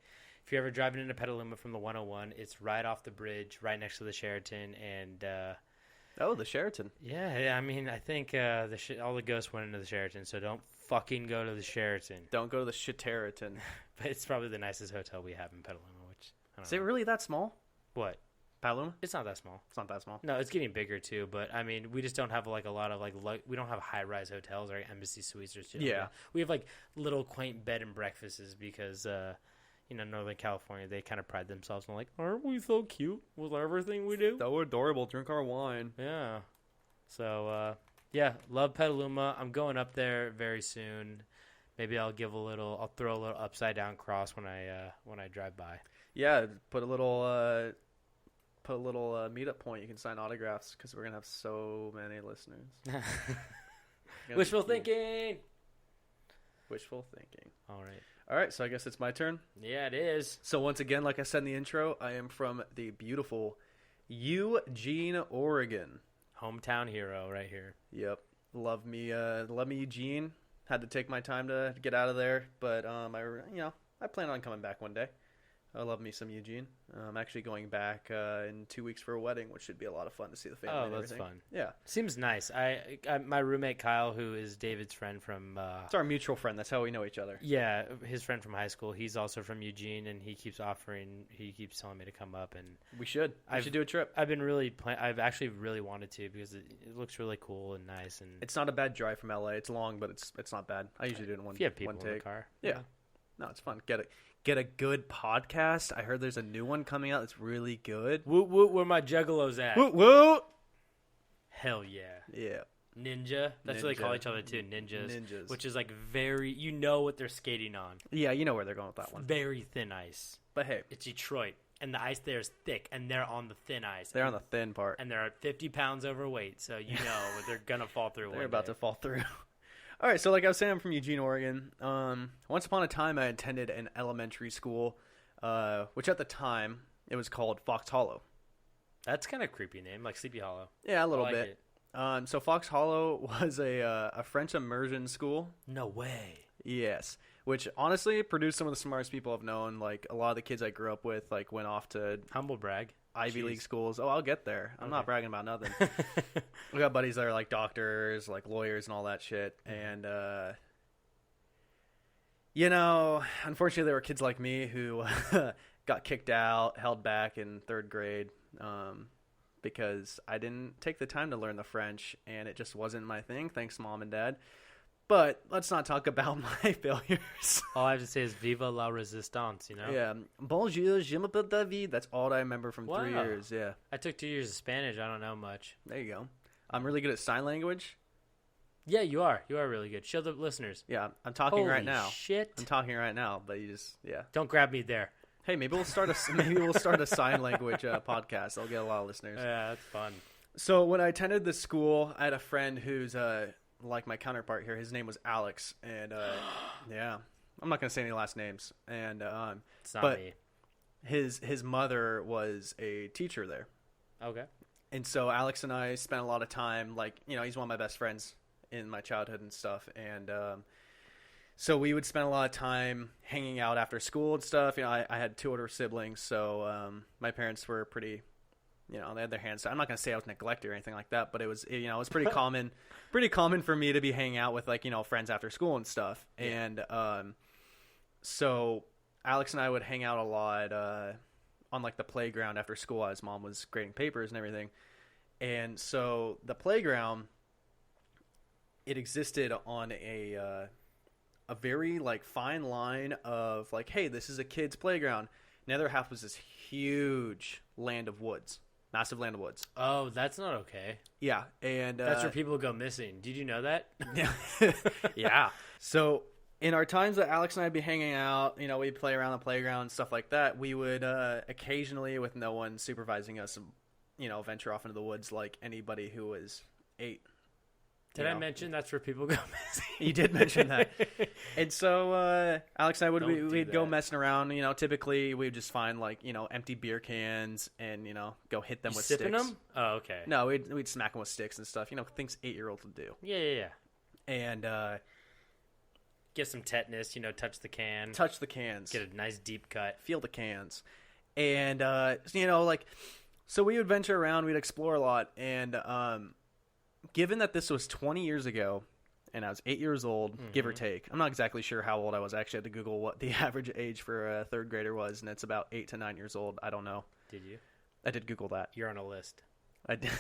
if you're ever driving into Petaluma from the 101, it's right off the bridge, right next to the Sheraton. And the Sheraton. Yeah, I mean, I think all the ghosts went into the Sheraton, so don't fucking go to the Sheraton. Don't go to the Shiteraton. But it's probably the nicest hotel we have in Petaluma, which I don't know. Is it really that small? What? Petaluma? It's not that small. It's not that small. No, it's getting bigger too, but I mean, we just don't have like a lot of we don't have high-rise hotels or embassy suites or shit. Yeah. We have like little quaint bed and breakfasts because Northern California, they kind of pride themselves on like, aren't we so cute with everything we do? So adorable. Drink our wine. Yeah. So, love Petaluma. I'm going up there very soon. Maybe I'll throw a little upside down cross when I drive by. Yeah, put a little meetup point. You can sign autographs because we're gonna have so many listeners. Wishful thinking. All right, so I guess it's my turn. Yeah, it is. So once again, like I said in the intro, I am from the beautiful Eugene, Oregon. Hometown hero right here. Yep. Love me Eugene. Had to take my time to get out of there, but I plan on coming back one day. I love me some Eugene. I'm actually going back in 2 weeks for a wedding, which should be a lot of fun to see the family. Oh, and that's everything. fun. Yeah. Seems nice. My roommate Kyle, who is David's friend from It's our mutual friend. That's how we know each other. yeah, his friend from high school. He's also from Eugene, and he keeps telling me to come up, and We should do a trip. I've been really I've actually really wanted to because it looks really cool and nice, and It's not a bad drive from LA. It's long, but it's not bad. I usually do it in one. if you have people one in the take. car. Yeah. No, it's fun. Get a good podcast. I heard there's a new one coming out that's really good. Woot woot, where my juggalos at? Woo woo. Hell yeah. Yeah. Ninja. That's what they call Ninja. each other too. Ninjas. Ninjas. Which is like very, you know what they're skating on. Yeah, you know where they're going with that one. Very thin ice. But hey, It's Detroit, and the ice there is thick, and they're on the thin ice. they're on the thin part. And they're 50 pounds overweight, so you know they're gonna fall through. They're about to fall through. All right, so like I was saying, I'm from Eugene, Oregon. Once upon a time, I attended an elementary school, which at the time it was called Fox Hollow. That's kind of creepy name, like Sleepy Hollow. Yeah, a little I like bit. it. So Fox Hollow was a French immersion school. No way. Yes, which honestly produced some of the smartest people I've known. Like a lot of the kids I grew up with, like went off to Humble brag. Ivy Jeez. League schools. Oh, I'll get there. I'm not Okay. bragging about nothing. We got buddies that are like doctors, like lawyers, and all that shit. And unfortunately, there were kids like me who got kicked out, held back in third grade, because I didn't take the time to learn the French, and it just wasn't my thing. Thanks, Mom and Dad. But let's not talk about my failures. All I have to say is "Viva la Resistance." You know. Yeah. Bonjour, je m'appelle David. That's all I remember from 3 Wow. years. Yeah. I took 2 years of Spanish. I don't know much. There you go. I'm really good at sign language. Yeah, you are. You are really good. Show the listeners. Yeah, I'm talking Holy right now. shit! I'm talking right now, but you just Don't grab me there. Hey, maybe we'll start a sign language podcast. I'll get a lot of listeners. Yeah, that's fun. So when I attended this school, I had a friend who's like my counterpart here. His name was Alex, and yeah, I'm not gonna say any last names. And It's not but me. his mother was a teacher there, Okay. and so Alex and I spent a lot of time. Like, he's one of my best friends in my childhood and stuff, and so we would spend a lot of time hanging out after school and stuff. I had 2 older siblings, so my parents were pretty, they had their hands. I'm not gonna say I was neglected or anything like that, but it was pretty common for me to be hanging out with friends after school and stuff. Yeah. And so Alex and I would hang out a lot on like the playground after school as Mom was grading papers and everything. And so the playground, it existed on a very like fine line of like, hey, this is a kid's playground. And the other half was this huge land of woods, massive land of woods. Oh, that's not okay. Yeah, and That's where people go missing. Did you know that? yeah, yeah. So in our times that Alex and I'd be hanging out, we'd play around the playground and stuff like that. We would occasionally, with no one supervising us, venture off into the woods like anybody who was 8. Did I mention that's where people go missing? You did mention that. And so Alex and I we'd go that. messing around. Typically we'd just find like empty beer cans and go hit them with sipping sticks. them? Oh, okay. No, we'd smack them with sticks and stuff. Things 8-year-olds would do. Yeah. And Get some tetanus. Touch the can. touch the cans, Get a nice deep cut. feel the cans, and so we would venture around. We'd explore a lot, and given that this was 20 years ago, and I was 8 years old, give or take. I'm not exactly sure how old I was. I actually had to Google what the average age for a third grader was, and it's about 8 to 9 years old. I don't know. Did you? I did Google that. You're on a list. I did.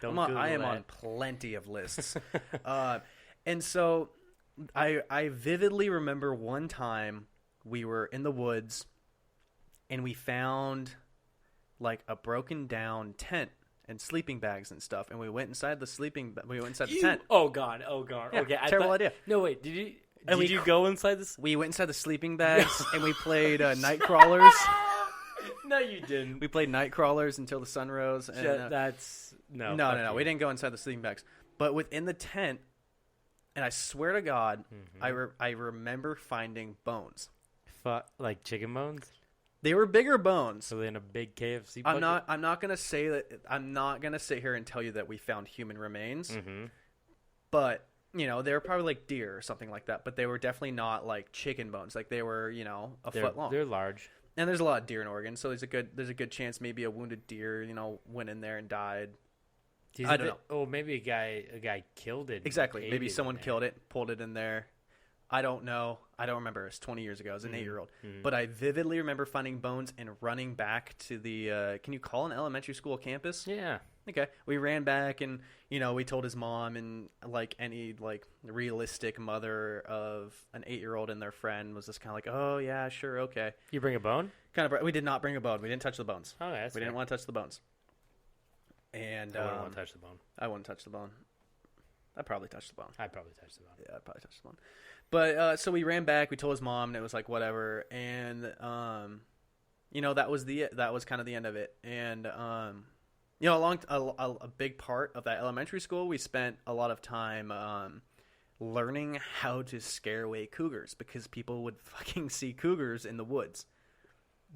Don't I am Google on that. plenty of lists. And so I vividly remember one time we were in the woods and we found like a broken down tent and sleeping bags and stuff, and we went inside the the tent. Oh god. Yeah, Okay. terrible idea. No, wait. Did you? And Did you go inside this? We went inside the sleeping bags and we played night crawlers. No, you didn't. We played night crawlers until the sun rose. And, That's no. no. fuck We you. didn't go inside the sleeping bags, but within the tent. And I swear to God, I remember finding bones. Like chicken bones. They were bigger bones. So in a big KFC. Bucket? I'm not gonna say that. I'm not gonna sit here and tell you that we found human remains. Mm-hmm. But they were probably like deer or something like that, but they were definitely not like chicken bones. Like they were, a foot long. They're large. And there's a lot of deer in Oregon, so there's a good chance maybe a wounded deer, went in there and died. I don't know. Oh, maybe a guy killed it. Exactly. Maybe someone killed it, pulled it in there. I don't know. I don't remember. It's 20 years ago. I was an 8-year-old. But I vividly remember finding bones and running back to the, can you call an elementary school campus? Yeah. Okay. We ran back and, we told his mom, and like any like realistic mother of an 8-year-old and their friend was just kind of like, oh yeah, sure. Okay. You bring a bone? We did not bring a bone. We didn't touch the bones. Oh, that's We didn't want to touch the bones. And I wouldn't want to touch the bone. I wouldn't touch the bone. I'd probably touch the bone. I'd probably touch the bone. Yeah, I'd probably touch the bone. But so we ran back. We told his mom, and it was like whatever. And that was kind of the end of it. And a big part of that elementary school, we spent a lot of time learning how to scare away cougars because people would fucking see cougars in the woods.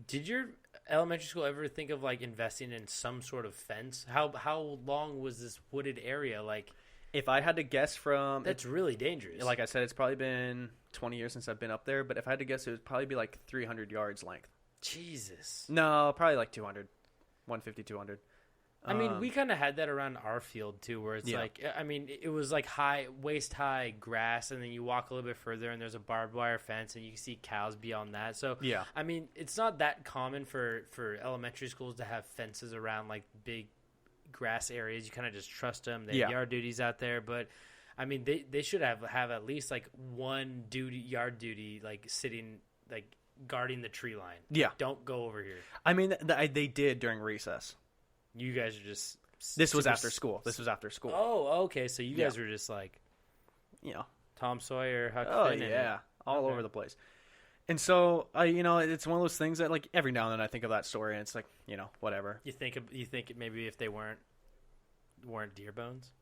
Did your elementary school ever think of like investing in some sort of fence? How long was this wooded area? Like, if I had to guess that's really dangerous. Like I said, it's probably been 20 years since I've been up there, but if I had to guess, it would probably be like 300 yards length. Jesus. No, probably like 200, 150, 200. I mean, we kind of had that around our field too, where it's like, I mean, it was like waist high grass, and then you walk a little bit further, and there's a barbed wire fence, and you can see cows beyond that. So, yeah, I mean, it's not that common for elementary schools to have fences around like big grass areas. You kind of just trust them. They have yard duties out there, but I mean, they should have at least like one yard duty, like sitting, like guarding the tree line. Yeah, don't go over here. I mean, they did during recess. You guys are just... This was after school. Oh, okay. So you guys were just like... Tom Sawyer, Huck Finn. Oh, yeah. All over the place. And so, it's one of those things that, like, every now and then I think of that story, and it's like, whatever. You think maybe if they weren't deer bones?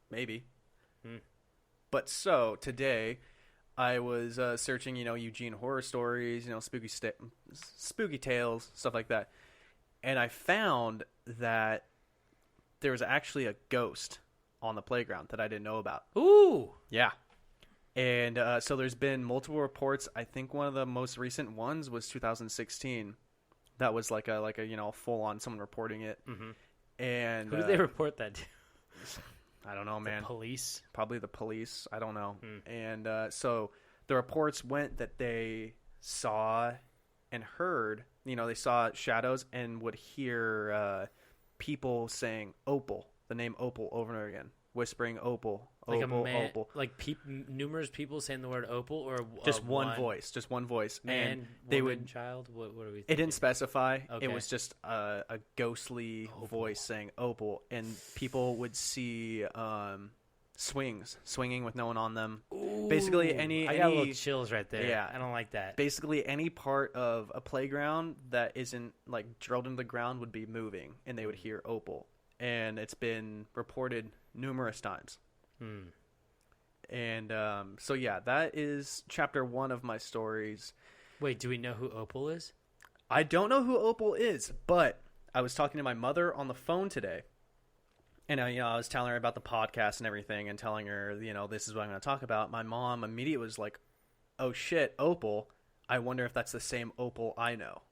Maybe. But so, today, I was searching, Eugene horror stories, spooky tales, stuff like that. And I found that there was actually a ghost on the playground that I didn't know about. Ooh! Yeah. And so there's been multiple reports. I think one of the most recent ones was 2016. That was like a full-on someone reporting it. Mm-hmm. And who did they report that to? I don't know, man. The police? Probably the police. I don't know. And so the reports went that they saw and heard... they saw shadows and would hear people saying Opal, the name Opal, over and over again, whispering Opal, like Opal, Opal. Like numerous people saying the word Opal, or just one voice. Man, and they woman, would child. What are we thinking? It didn't specify. Okay. It was just a ghostly voice saying Opal, and people would see swinging with no one on them. Ooh, basically I got a little chills right there. Yeah, I don't like that. Basically any part of a playground that isn't like drilled into the ground would be moving, and they would hear Opal, and it's been reported numerous times. And so yeah, that is chapter 1 of my stories. Wait, do we know who Opal is? I don't know who Opal is, but I was talking to my mother on the phone today. And, I was telling her about the podcast and everything and telling her, this is what I'm going to talk about. My mom immediately was like, oh, shit, Opal. I wonder if that's the same Opal I know.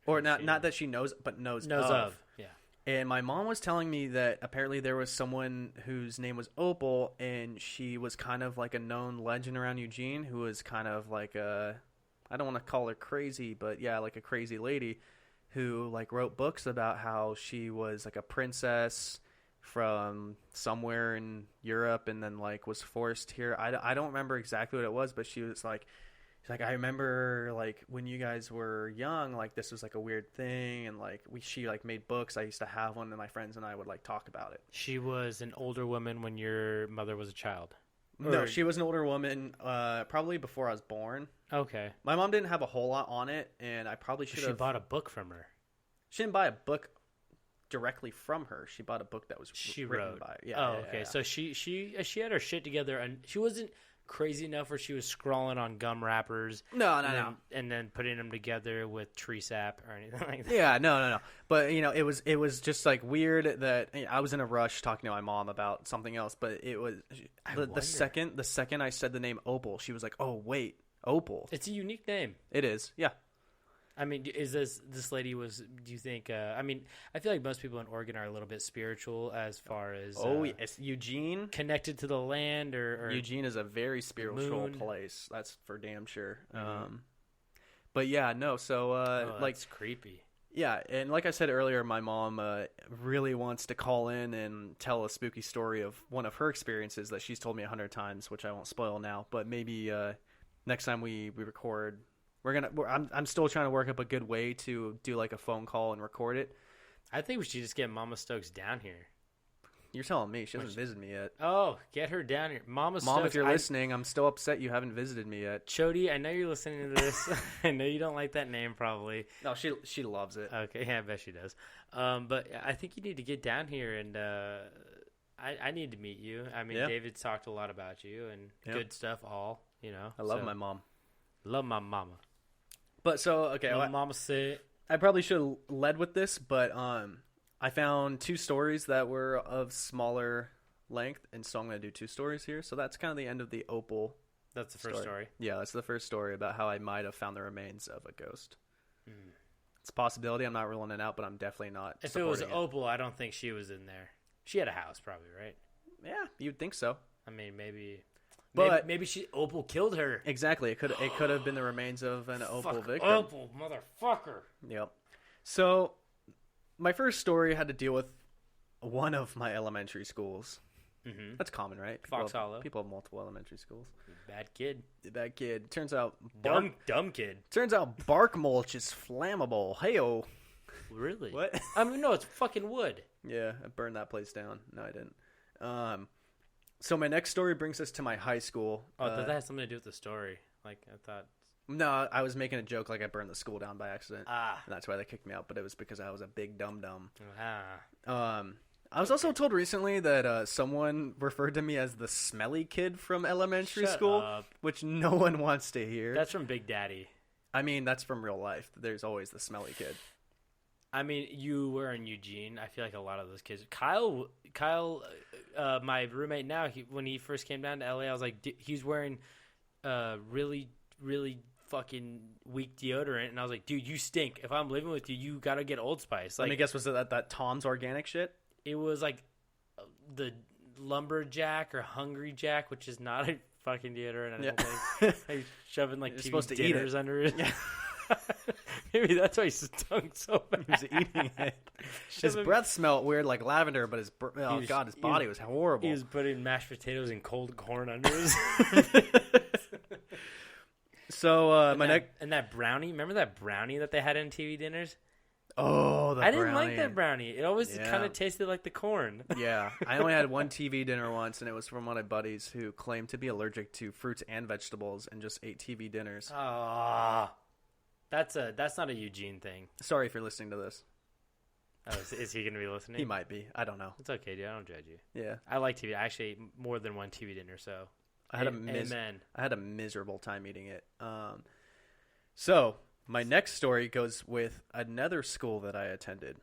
Or not that she knows, but knows of. Yeah. And my mom was telling me that apparently there was someone whose name was Opal, and she was kind of like a known legend around Eugene who was kind of like I don't want to call her crazy, but yeah, like a crazy lady who like wrote books about how she was like a princess from somewhere in Europe and then like was forced here. I don't remember exactly what it was, but she's like, I remember like when you guys were young, like this was like a weird thing, and like she like made books. I used to have one, and my friends and I would like talk about it. She was an older woman when your mother was a child. No, she was an older woman, probably before I was born. Okay. My mom didn't have a whole lot on it, and I probably should have. She bought a book from her. She didn't buy a book directly from her. She bought a book that was written by. Yeah. Oh, okay. Yeah. So she had her shit together, and she wasn't crazy enough where she was scrawling on gum wrappers. No. And then putting them together with tree sap or anything like that. Yeah, no. But it was just like weird that I was in a rush talking to my mom about something else. But it was the second I said the name Opal, she was like, "Oh wait, Opal." It's a unique name. It is. Yeah. I mean, is this lady do you think, I mean, I feel like most people in Oregon are a little bit spiritual as far as. Yes. Eugene. Connected to the land or. Eugene is a very spiritual place. That's for damn sure. Mm-hmm. But yeah, no. So, that's creepy. Yeah. And like I said earlier, my mom really wants to call in and tell a spooky story of one of her experiences that she's told me 100 times, which I won't spoil now. But maybe next time we record. I'm still trying to work up a good way to do like a phone call and record it. I think we should just get Mama Stokes down here. You're telling me she hasn't visited me yet. Oh, get her down here, Mom. Stokes, if you're listening, I'm still upset you haven't visited me yet. Chody, I know you're listening to this. I know you don't like that name, probably. No, she loves it. Okay, yeah, I bet she does. But I think you need to get down here, and I need to meet you. I mean, David's talked a lot about you and good stuff. I love my mom. Love my mama. But so, okay. Mama said. I probably should have led with this, but I found 2 stories that were of smaller length, and so I'm going to do 2 stories here. So that's kind of the end of the Opal. That's the first story. Yeah, that's the first story about how I might have found the remains of a ghost. It's a possibility. I'm not ruling it out, but I'm definitely not. If it was Opal, I don't think she was in there. She had a house, probably, right? Yeah, you'd think so. I mean, maybe. But maybe Opal killed her. Exactly. It could have been the remains of an Opal victim. Opal, motherfucker. Yep. So my first story had to deal with one of my elementary schools. Mm-hmm. That's common, right? People have multiple elementary schools. Bad kid. Bad kid. Turns out dumb kid. Turns out bark mulch is flammable. Heyo. Really? What? I mean, no, it's fucking wood. Yeah, I burned that place down. No, I didn't. So my next story brings us to my high school. Oh, does that have something to do with the story? Like, I thought... No, I was making a joke like I burned the school down by accident. And that's why they kicked me out, but it was because I was a big dum-dum. Ah. I was also told recently that someone referred to me as the smelly kid from elementary school, which no one wants to hear. That's from Big Daddy. I mean, that's from real life. There's always the smelly kid. I mean, you were in Eugene. I feel like a lot of those kids. Kyle, my roommate now, when he first came down to LA, I was like, he's wearing really, really fucking weak deodorant, and I was like, dude, you stink. If I'm living with you, you gotta get Old Spice. Like, let me guess, was it that Tom's Organic shit? It was like the Lumberjack or Hungry Jack, which is not a fucking deodorant. I don't think. He's shoving like TV dinners under it. Yeah. Maybe that's why he stunk so bad. He was eating it. His breath smelled weird, like lavender, but his body was horrible. He was putting mashed potatoes and cold corn under his. So that brownie. Remember that brownie that they had in TV dinners? Oh, I didn't like that brownie. It always kind of tasted like the corn. Yeah, I only had one TV dinner once, and it was from one of my buddies who claimed to be allergic to fruits and vegetables and just ate TV dinners. That's not a Eugene thing. Sorry if you're listening to this. Oh, is he going to be listening? He might be. I don't know. It's okay, dude. I don't judge you. Yeah. I like TV. I actually ate more than one TV dinner, so. I had a miserable time eating it. So my next story goes with another school that I attended.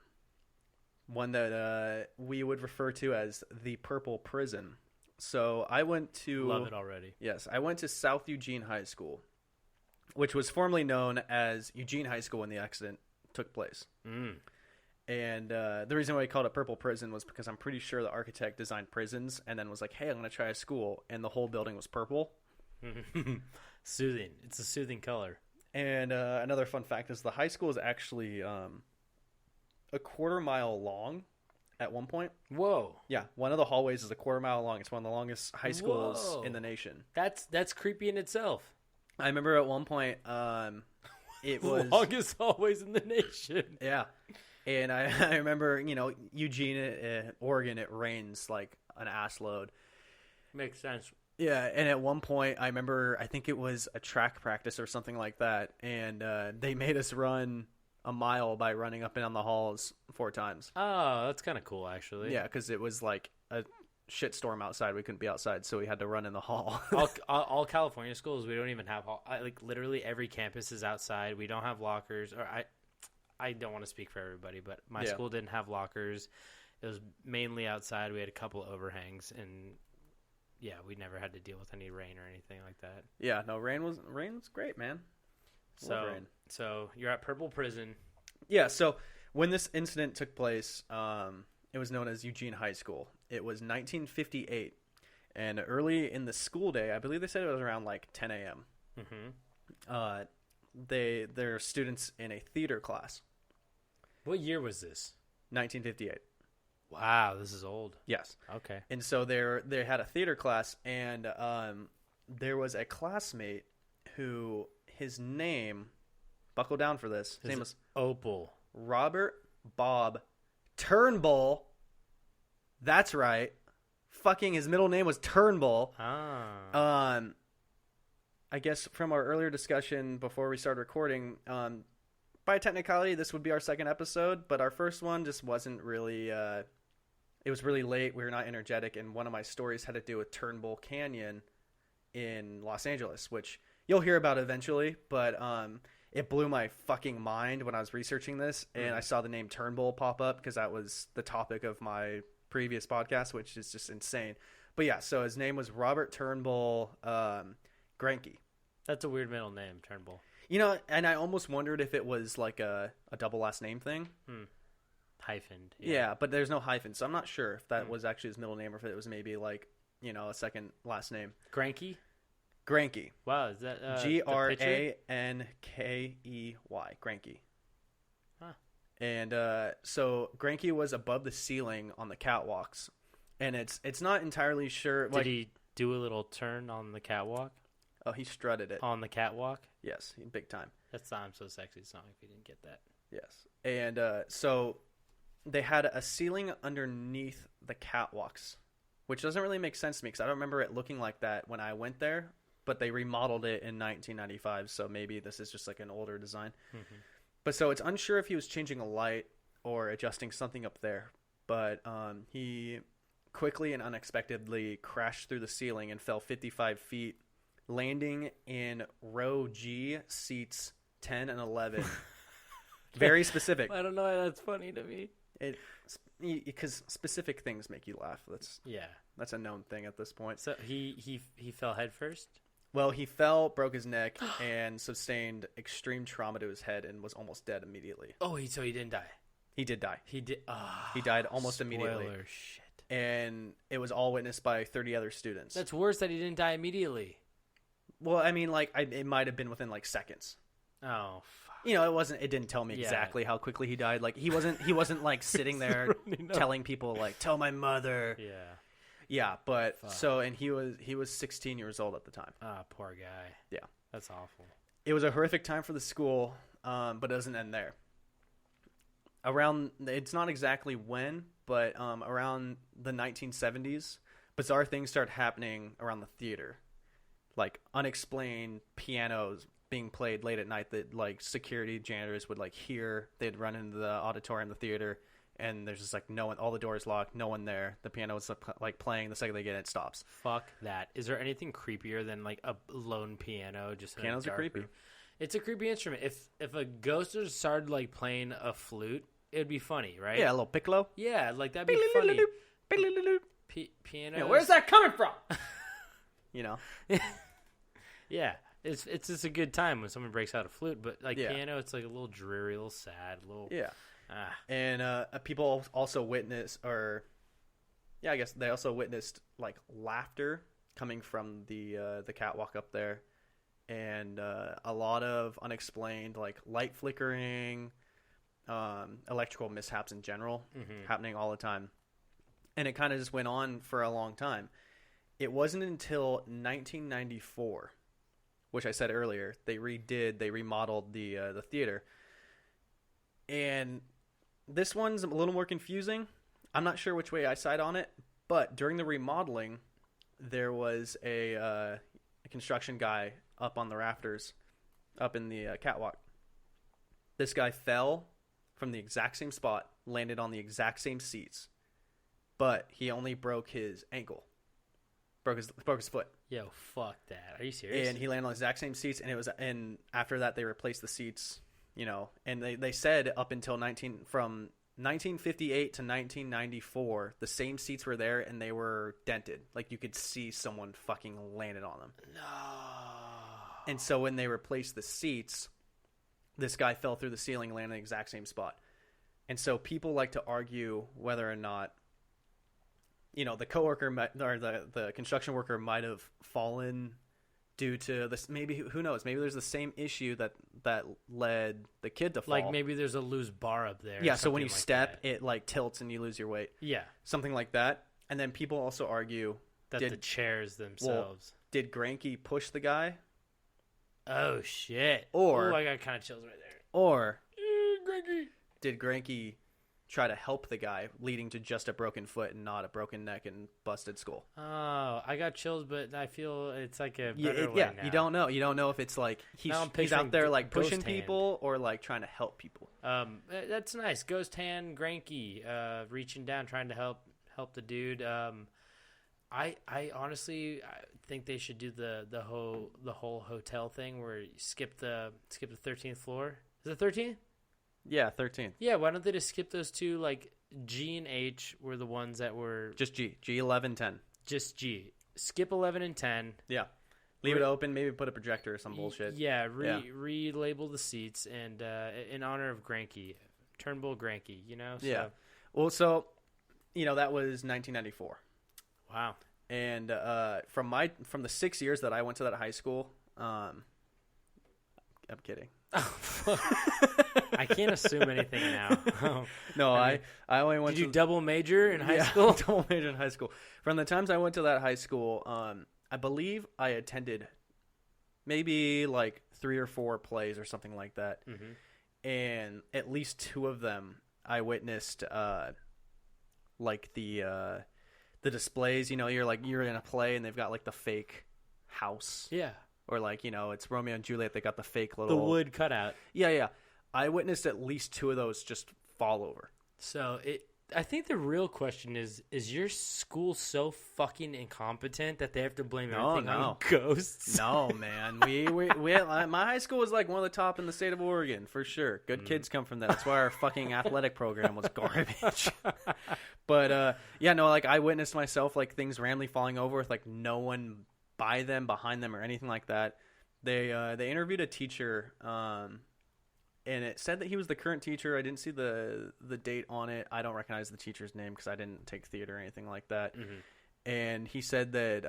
One that we would refer to as the Purple Prison. So I went to... Love it already. Yes. I went to South Eugene High School, which was formerly known as Eugene High School when the accident took place. And the reason why I called it Purple Prison was because I'm pretty sure the architect designed prisons and then was like, hey, I'm going to try a school. And the whole building was purple. Soothing. It's a soothing color. And another fun fact is the high school is actually a quarter-mile long at one point. Whoa. Yeah, one of the hallways is a quarter-mile long. It's one of the longest high schools in the nation. That's creepy in itself. I remember at one point it was... longest hallways in the nation. Yeah. And I remember, Eugene, Oregon, it rains like an ass load. Makes sense. Yeah, and at one point, I remember, I think it was a track practice or something like that, and they made us run a mile by running up and down the halls 4 times. Oh, that's kind of cool, actually. Yeah, because it was like a shitstorm outside. We couldn't be outside, so we had to run in the hall. all California schools, we don't even have like literally every campus is outside. We don't have lockers. Or I don't want to speak for everybody, but my school didn't have lockers. It was mainly outside. We had a couple of overhangs, and yeah, we never had to deal with any rain or anything like that. Yeah, no, rain was great, man. So you're at Purple Prison. Yeah, so when this incident took place, it was known as Eugene High School. It was 1958, and early in the school day, I believe they said it was around like 10 a.m. Mm-hmm. They're students in a theater class. What year was this? 1958. Wow, this is old. Yes. Okay. And so they had a theater class, and there was a classmate who his name, buckle down for this. His name was Opal. Robert Bob Turnbull. That's right. Fucking his middle name was Turnbull. Ah. I guess from our earlier discussion before we started recording, by technicality, this would be our second episode, but our first one just wasn't really, it was really late. We were not energetic, and one of my stories had to do with Turnbull Canyon in Los Angeles, which you'll hear about eventually, but it blew my fucking mind when I was researching this, and I saw the name Turnbull pop up because that was the topic of my previous podcast, which is just insane. But yeah, so his name was Robert Turnbull Granke. That's a weird middle name, Turnbull. You know, and I almost wondered if it was like a double last name thing. Hyphened. Yeah, but there's no hyphen, so I'm not sure if that was actually his middle name or if it was maybe like, you know, a second last name. Granke? Granke. Wow, is that Grankey. Granke. Huh. And so Granke was above the ceiling on the catwalks, and it's not entirely sure. Did he do a little turn on the catwalk? Oh, he strutted it. On the catwalk? Yes, big time. That's the I'm So Sexy song, if you didn't get that. Yes. And so they had a ceiling underneath the catwalks, which doesn't really make sense to me because I don't remember it looking like that when I went there, but they remodeled it in 1995, so maybe this is just like an older design. Mm-hmm. But so it's unsure if he was changing a light or adjusting something up there, but he quickly and unexpectedly crashed through the ceiling and fell 55 feet, landing in row G, seats 10 and 11. Very specific. I don't know why that's funny to me. Because specific things make you laugh. That's a known thing at this point. So he fell head first? Well, he fell, broke his neck, and sustained extreme trauma to his head and was almost dead immediately. Oh, so he didn't die? He did die. He did. He died almost immediately. Shit. And it was all witnessed by 30 other students. That's worse that he didn't die immediately. Well, I mean, like, it might have been within, like, seconds. Oh, fuck. You know, it didn't tell me exactly how quickly he died. Like, he wasn't like, sitting there telling people, like, tell my mother. Yeah. Yeah, but, so, and he was 16 years old at the time. Ah, poor guy. Yeah. That's awful. It was a horrific time for the school, but it doesn't end there. It's not exactly when, but around the 1970s, bizarre things started happening around the theater. Like unexplained pianos being played late at night that like security janitors would like hear. They'd run into the auditorium, the theater, and there's just like no one, all the doors locked, no one there. The piano is like playing. The second they get it, stops. Fuck that. Is there anything creepier than like a lone piano? Just pianos are creepy. Room? It's a creepy instrument. If a ghost just started like playing a flute, it'd be funny, right? Yeah, a little piccolo. Yeah, like that'd be funny. Piano. Yeah, where's that coming from? You know. Yeah, it's just a good time when someone breaks out a flute, but like piano, it's like a little dreary, a little sad, a little And people also I guess they also witnessed like laughter coming from the catwalk up there, and a lot of unexplained like light flickering, electrical mishaps in general happening all the time, and it kind of just went on for a long time. It wasn't until 1994. Which I said earlier, they remodeled the theater. And this one's a little more confusing. I'm not sure which way I side on it, but during the remodeling, there was a construction guy up on the rafters, up in the catwalk. This guy fell from the exact same spot, landed on the exact same seats, but he only broke his ankle, broke his foot. Yo, fuck that. Are you serious? And he landed on the exact same seats, and after that they replaced the seats, and they said up until 1958 to 1994, the same seats were there and they were dented. Like you could see someone fucking landed on them. No. And so when they replaced the seats, this guy fell through the ceiling and landed in the exact same spot. And so people like to argue whether or not, the coworker or the construction worker might have fallen due to this. Maybe, who knows? Maybe there's the same issue that led the kid to fall. Like maybe there's a loose bar up there. Yeah, so when you step, it like tilts and you lose your weight. Yeah. Something like that. And then people also argue that the chairs themselves. Did Granke push the guy? Oh, shit. Or... Ooh, I got kind of chills right there. Or... Granke. Did Granke try to help the guy, leading to just a broken foot and not a broken neck and busted skull? Oh, I got chills, but I feel it's like a better way now. You don't know. You don't know if it's like he's out there like pushing people or like trying to help people. That's nice. Ghost hand Granke, reaching down, trying to help the dude. I honestly think they should do the whole hotel thing where you skip the 13th floor. Is it 13th? Yeah, 13th. Yeah, why don't they just skip those two? Like G and H were the ones that were just G 11, 10. Just G. Skip 11 and 10. Yeah. Leave it open. Maybe put a projector or some bullshit. Yeah. Relabel the seats and in honor of Granke, Turnbull Granke. So. Yeah. Well, so that was 1994. Wow. And from the 6 years that I went to that high school, I'm kidding. I can't assume anything now. No, I only went. Did you double major in high school? Double major in high school. From the times I went to that high school, I believe I attended maybe like 3 or 4 plays or something like that, and at least 2 of them I witnessed, like the displays. You're in a play and they've got like the fake house. Yeah. Or like, it's Romeo and Juliet. They got the fake little... The wood cutout. Yeah. I witnessed at least 2 of those just fall over. So I think the real question is your school so fucking incompetent that they have to blame everything on ghosts? No, man. We my high school was like one of the top in the state of Oregon, for sure. Good kids come from that. That's why our fucking athletic program was garbage. But, I witnessed myself, like, things randomly falling over with, like, no one by them, behind them, or anything like that. They interviewed a teacher, and it said that he was the current teacher. I didn't see the date on it. I don't recognize the teacher's name because I didn't take theater or anything like that. And he said that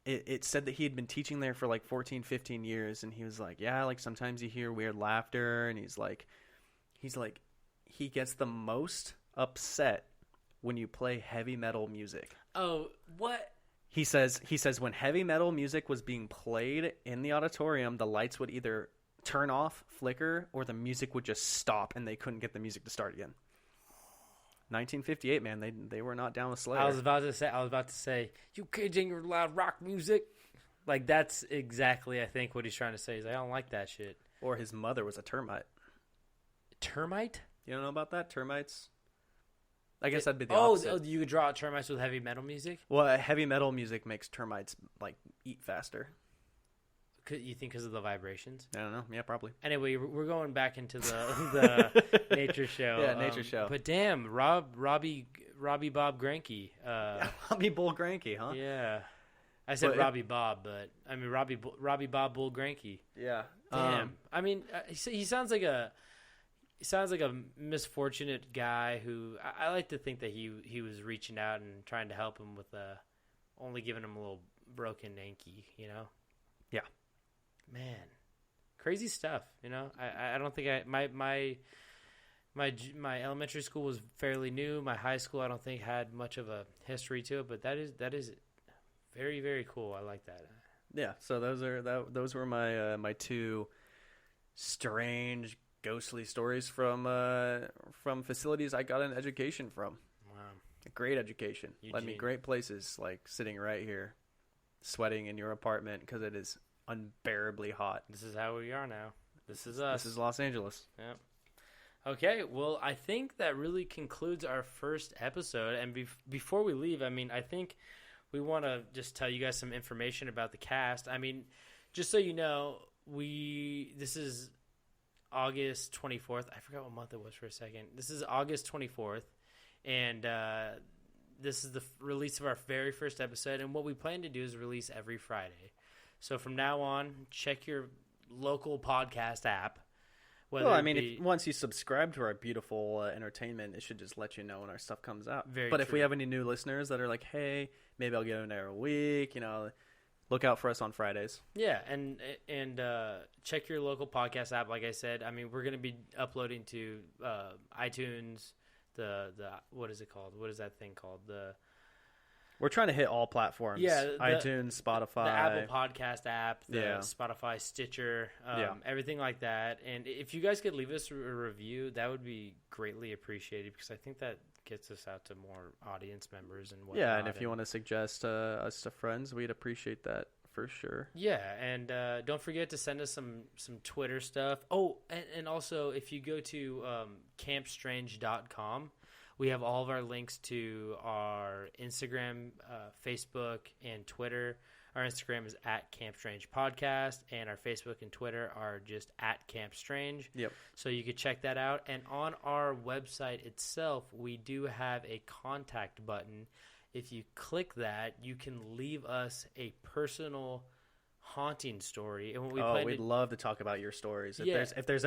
it said that he had been teaching there for like 14, 15 years, and he was like, yeah, like sometimes you hear weird laughter, and he's like he gets the most upset when you play heavy metal music. Oh, what? He says when heavy metal music was being played in the auditorium, the lights would either turn off, flicker, or the music would just stop and they couldn't get the music to start again. 1958, man, they were not down with Slayer. I was about to say, you kids and your loud rock music. Like, that's exactly, I think, what he's trying to say. Is I don't like that shit. Or his mother was a termite. Termite? You don't know about that? Termites? I guess that'd be the opposite. Oh, you could draw out termites with heavy metal music? Well, heavy metal music makes termites, like, eat faster. You think because of the vibrations? I don't know. Yeah, probably. Anyway, we're going back into the nature show. Yeah, nature show. But damn, Robbie Bob Granke. Robbie Bull Granke, huh? Yeah. I said Robbie Bob, but I mean Robbie Bob Bull Granke. Yeah. Damn. I mean, he sounds like a misfortunate guy who I like to think that he was reaching out and trying to help him with only giving him a little broken ankle, Yeah. Man, crazy stuff. I don't think my elementary school was fairly new. My high school I don't think had much of a history to it, but that is very, very cool. I like that. Yeah. So those were my 2 strange, ghostly stories from facilities I got an education from. Wow. A great education. Eugene. Led me great places, like sitting right here, sweating in your apartment because it is unbearably hot. This is how we are now. This is us. This is Los Angeles. Yep. Okay, well, I think that really concludes our first episode. And before we leave, I mean, I think we want to just tell you guys some information about the cast. I mean, just so you know, this is August 24th. I forgot what month it was for a second. This is August 24th, and this is the release of our very first episode. And what we plan to do is release every Friday. So from now on, check your local podcast app. Well, I mean, if once you subscribe to our beautiful entertainment, it should just let you know when our stuff comes out. But if we have any new listeners that are like, hey, maybe I'll get an hour a week, look out for us on Fridays. Yeah, and check your local podcast app. Like I said, I mean, we're going to be uploading to iTunes. What is it called? What is that thing called? We're trying to hit all platforms. Yeah, iTunes, Spotify, the Apple Podcast app, the Spotify, Stitcher, everything like that. And if you guys could leave us a review, that would be greatly appreciated, because I think that gets us out to more audience members and whatnot. Yeah, and if you want to suggest us to friends, we'd appreciate that for sure. Yeah, and don't forget to send us some Twitter stuff. Oh, and also if you go to campstrange.com, we have all of our links to our Instagram, Facebook, and Twitter. Our Instagram is at Camp Strange Podcast, and our Facebook and Twitter are just at Camp Strange. Yep. So you could check that out. And on our website itself, we do have a contact button. If you click that, you can leave us a personal haunting story. And what we'd love to talk about your stories. If there's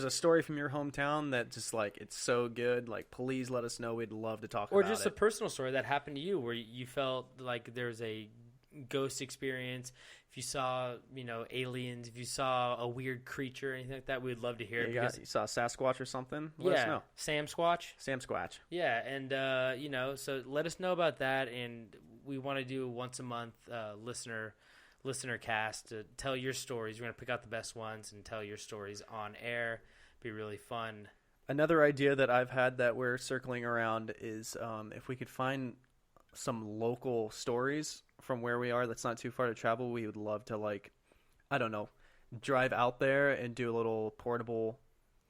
a story from your hometown that just like it's so good, like please let us know. We'd love to talk about it. Or just a personal story that happened to you where you felt like there's a ghost experience. If you saw, aliens, if you saw a weird creature or anything like that, we'd love to hear it. You saw a Sasquatch or something? Let us know. Sam Squatch. Yeah, and so let us know about that, and we want to do once a month listener cast to tell your stories. We're going to pick out the best ones and tell your stories on air. Be really fun. Another idea that I've had that we're circling around is if we could find some local stories from where we are that's not too far to travel, we would love to, drive out there and do a little portable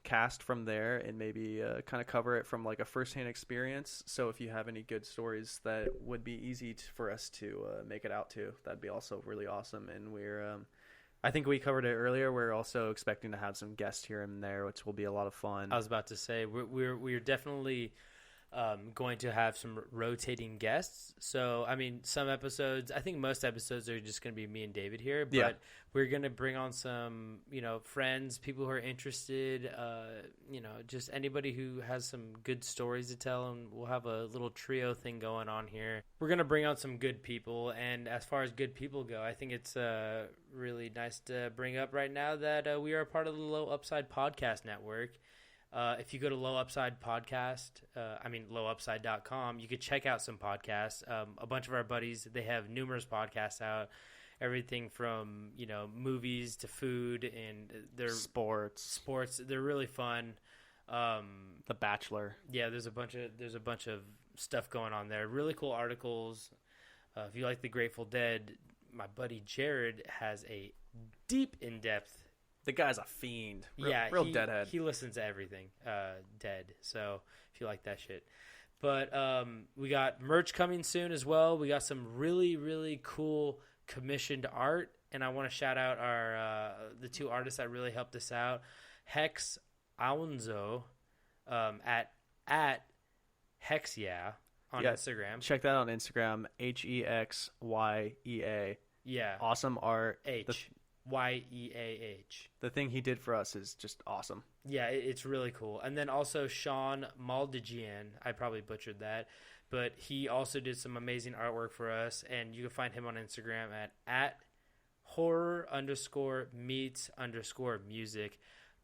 cast from there and maybe kind of cover it from like a firsthand experience. So if you have any good stories that would be easy for us to make it out to, that'd be also really awesome. And we're I think we covered it earlier, we're also expecting to have some guests here and there, which will be a lot of fun. I was about to say we're definitely going to have some rotating guests. So, I mean, some episodes, I think most episodes are just going to be me and David here, but we're going to bring on some, friends, people who are interested, just anybody who has some good stories to tell, and we'll have a little trio thing going on here. We're going to bring on some good people, and as far as good people go, I think it's really nice to bring up right now that we are a part of the Low Upside Podcast Network. If you go to lowupside.com, you could check out some podcasts. A bunch of our buddies, they have numerous podcasts out, everything from, movies to food, and they're sports. They're really fun. The Bachelor. Yeah, there's a bunch of stuff going on there. Really cool articles. If you like the Grateful Dead, my buddy Jared has a deep, in-depth. The guy's a fiend. Real deadhead. He listens to everything dead. So if you like that shit. But we got merch coming soon as well. We got some really, really cool commissioned art. And I want to shout out the two artists that really helped us out. Hex Alonzo at Hexya on Instagram. Check that out on Instagram. HEXYEA. Yeah. Awesome art. YEAH. The thing he did for us is just awesome. Yeah, it's really cool. And then also Sean Maldigian, I probably butchered that, but he also did some amazing artwork for us, and you can find him on Instagram at horror_meets_music.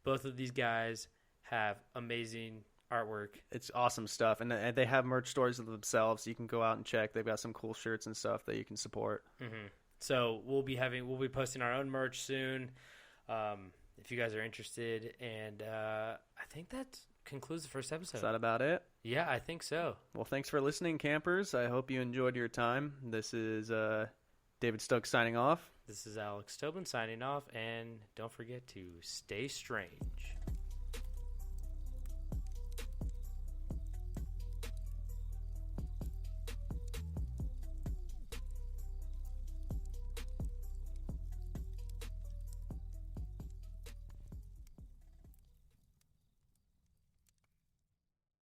Both of these guys have amazing artwork. It's awesome stuff, and they have merch stores themselves. You can go out and check. They've got some cool shirts and stuff that you can support. Mm-hmm. So we'll be posting our own merch soon, if you guys are interested. And I think that concludes the first episode. Is that about it? Yeah, I think so. Well, thanks for listening, campers. I hope you enjoyed your time. This is David Stokes signing off. This is Alex Tobin signing off. And don't forget to stay strange.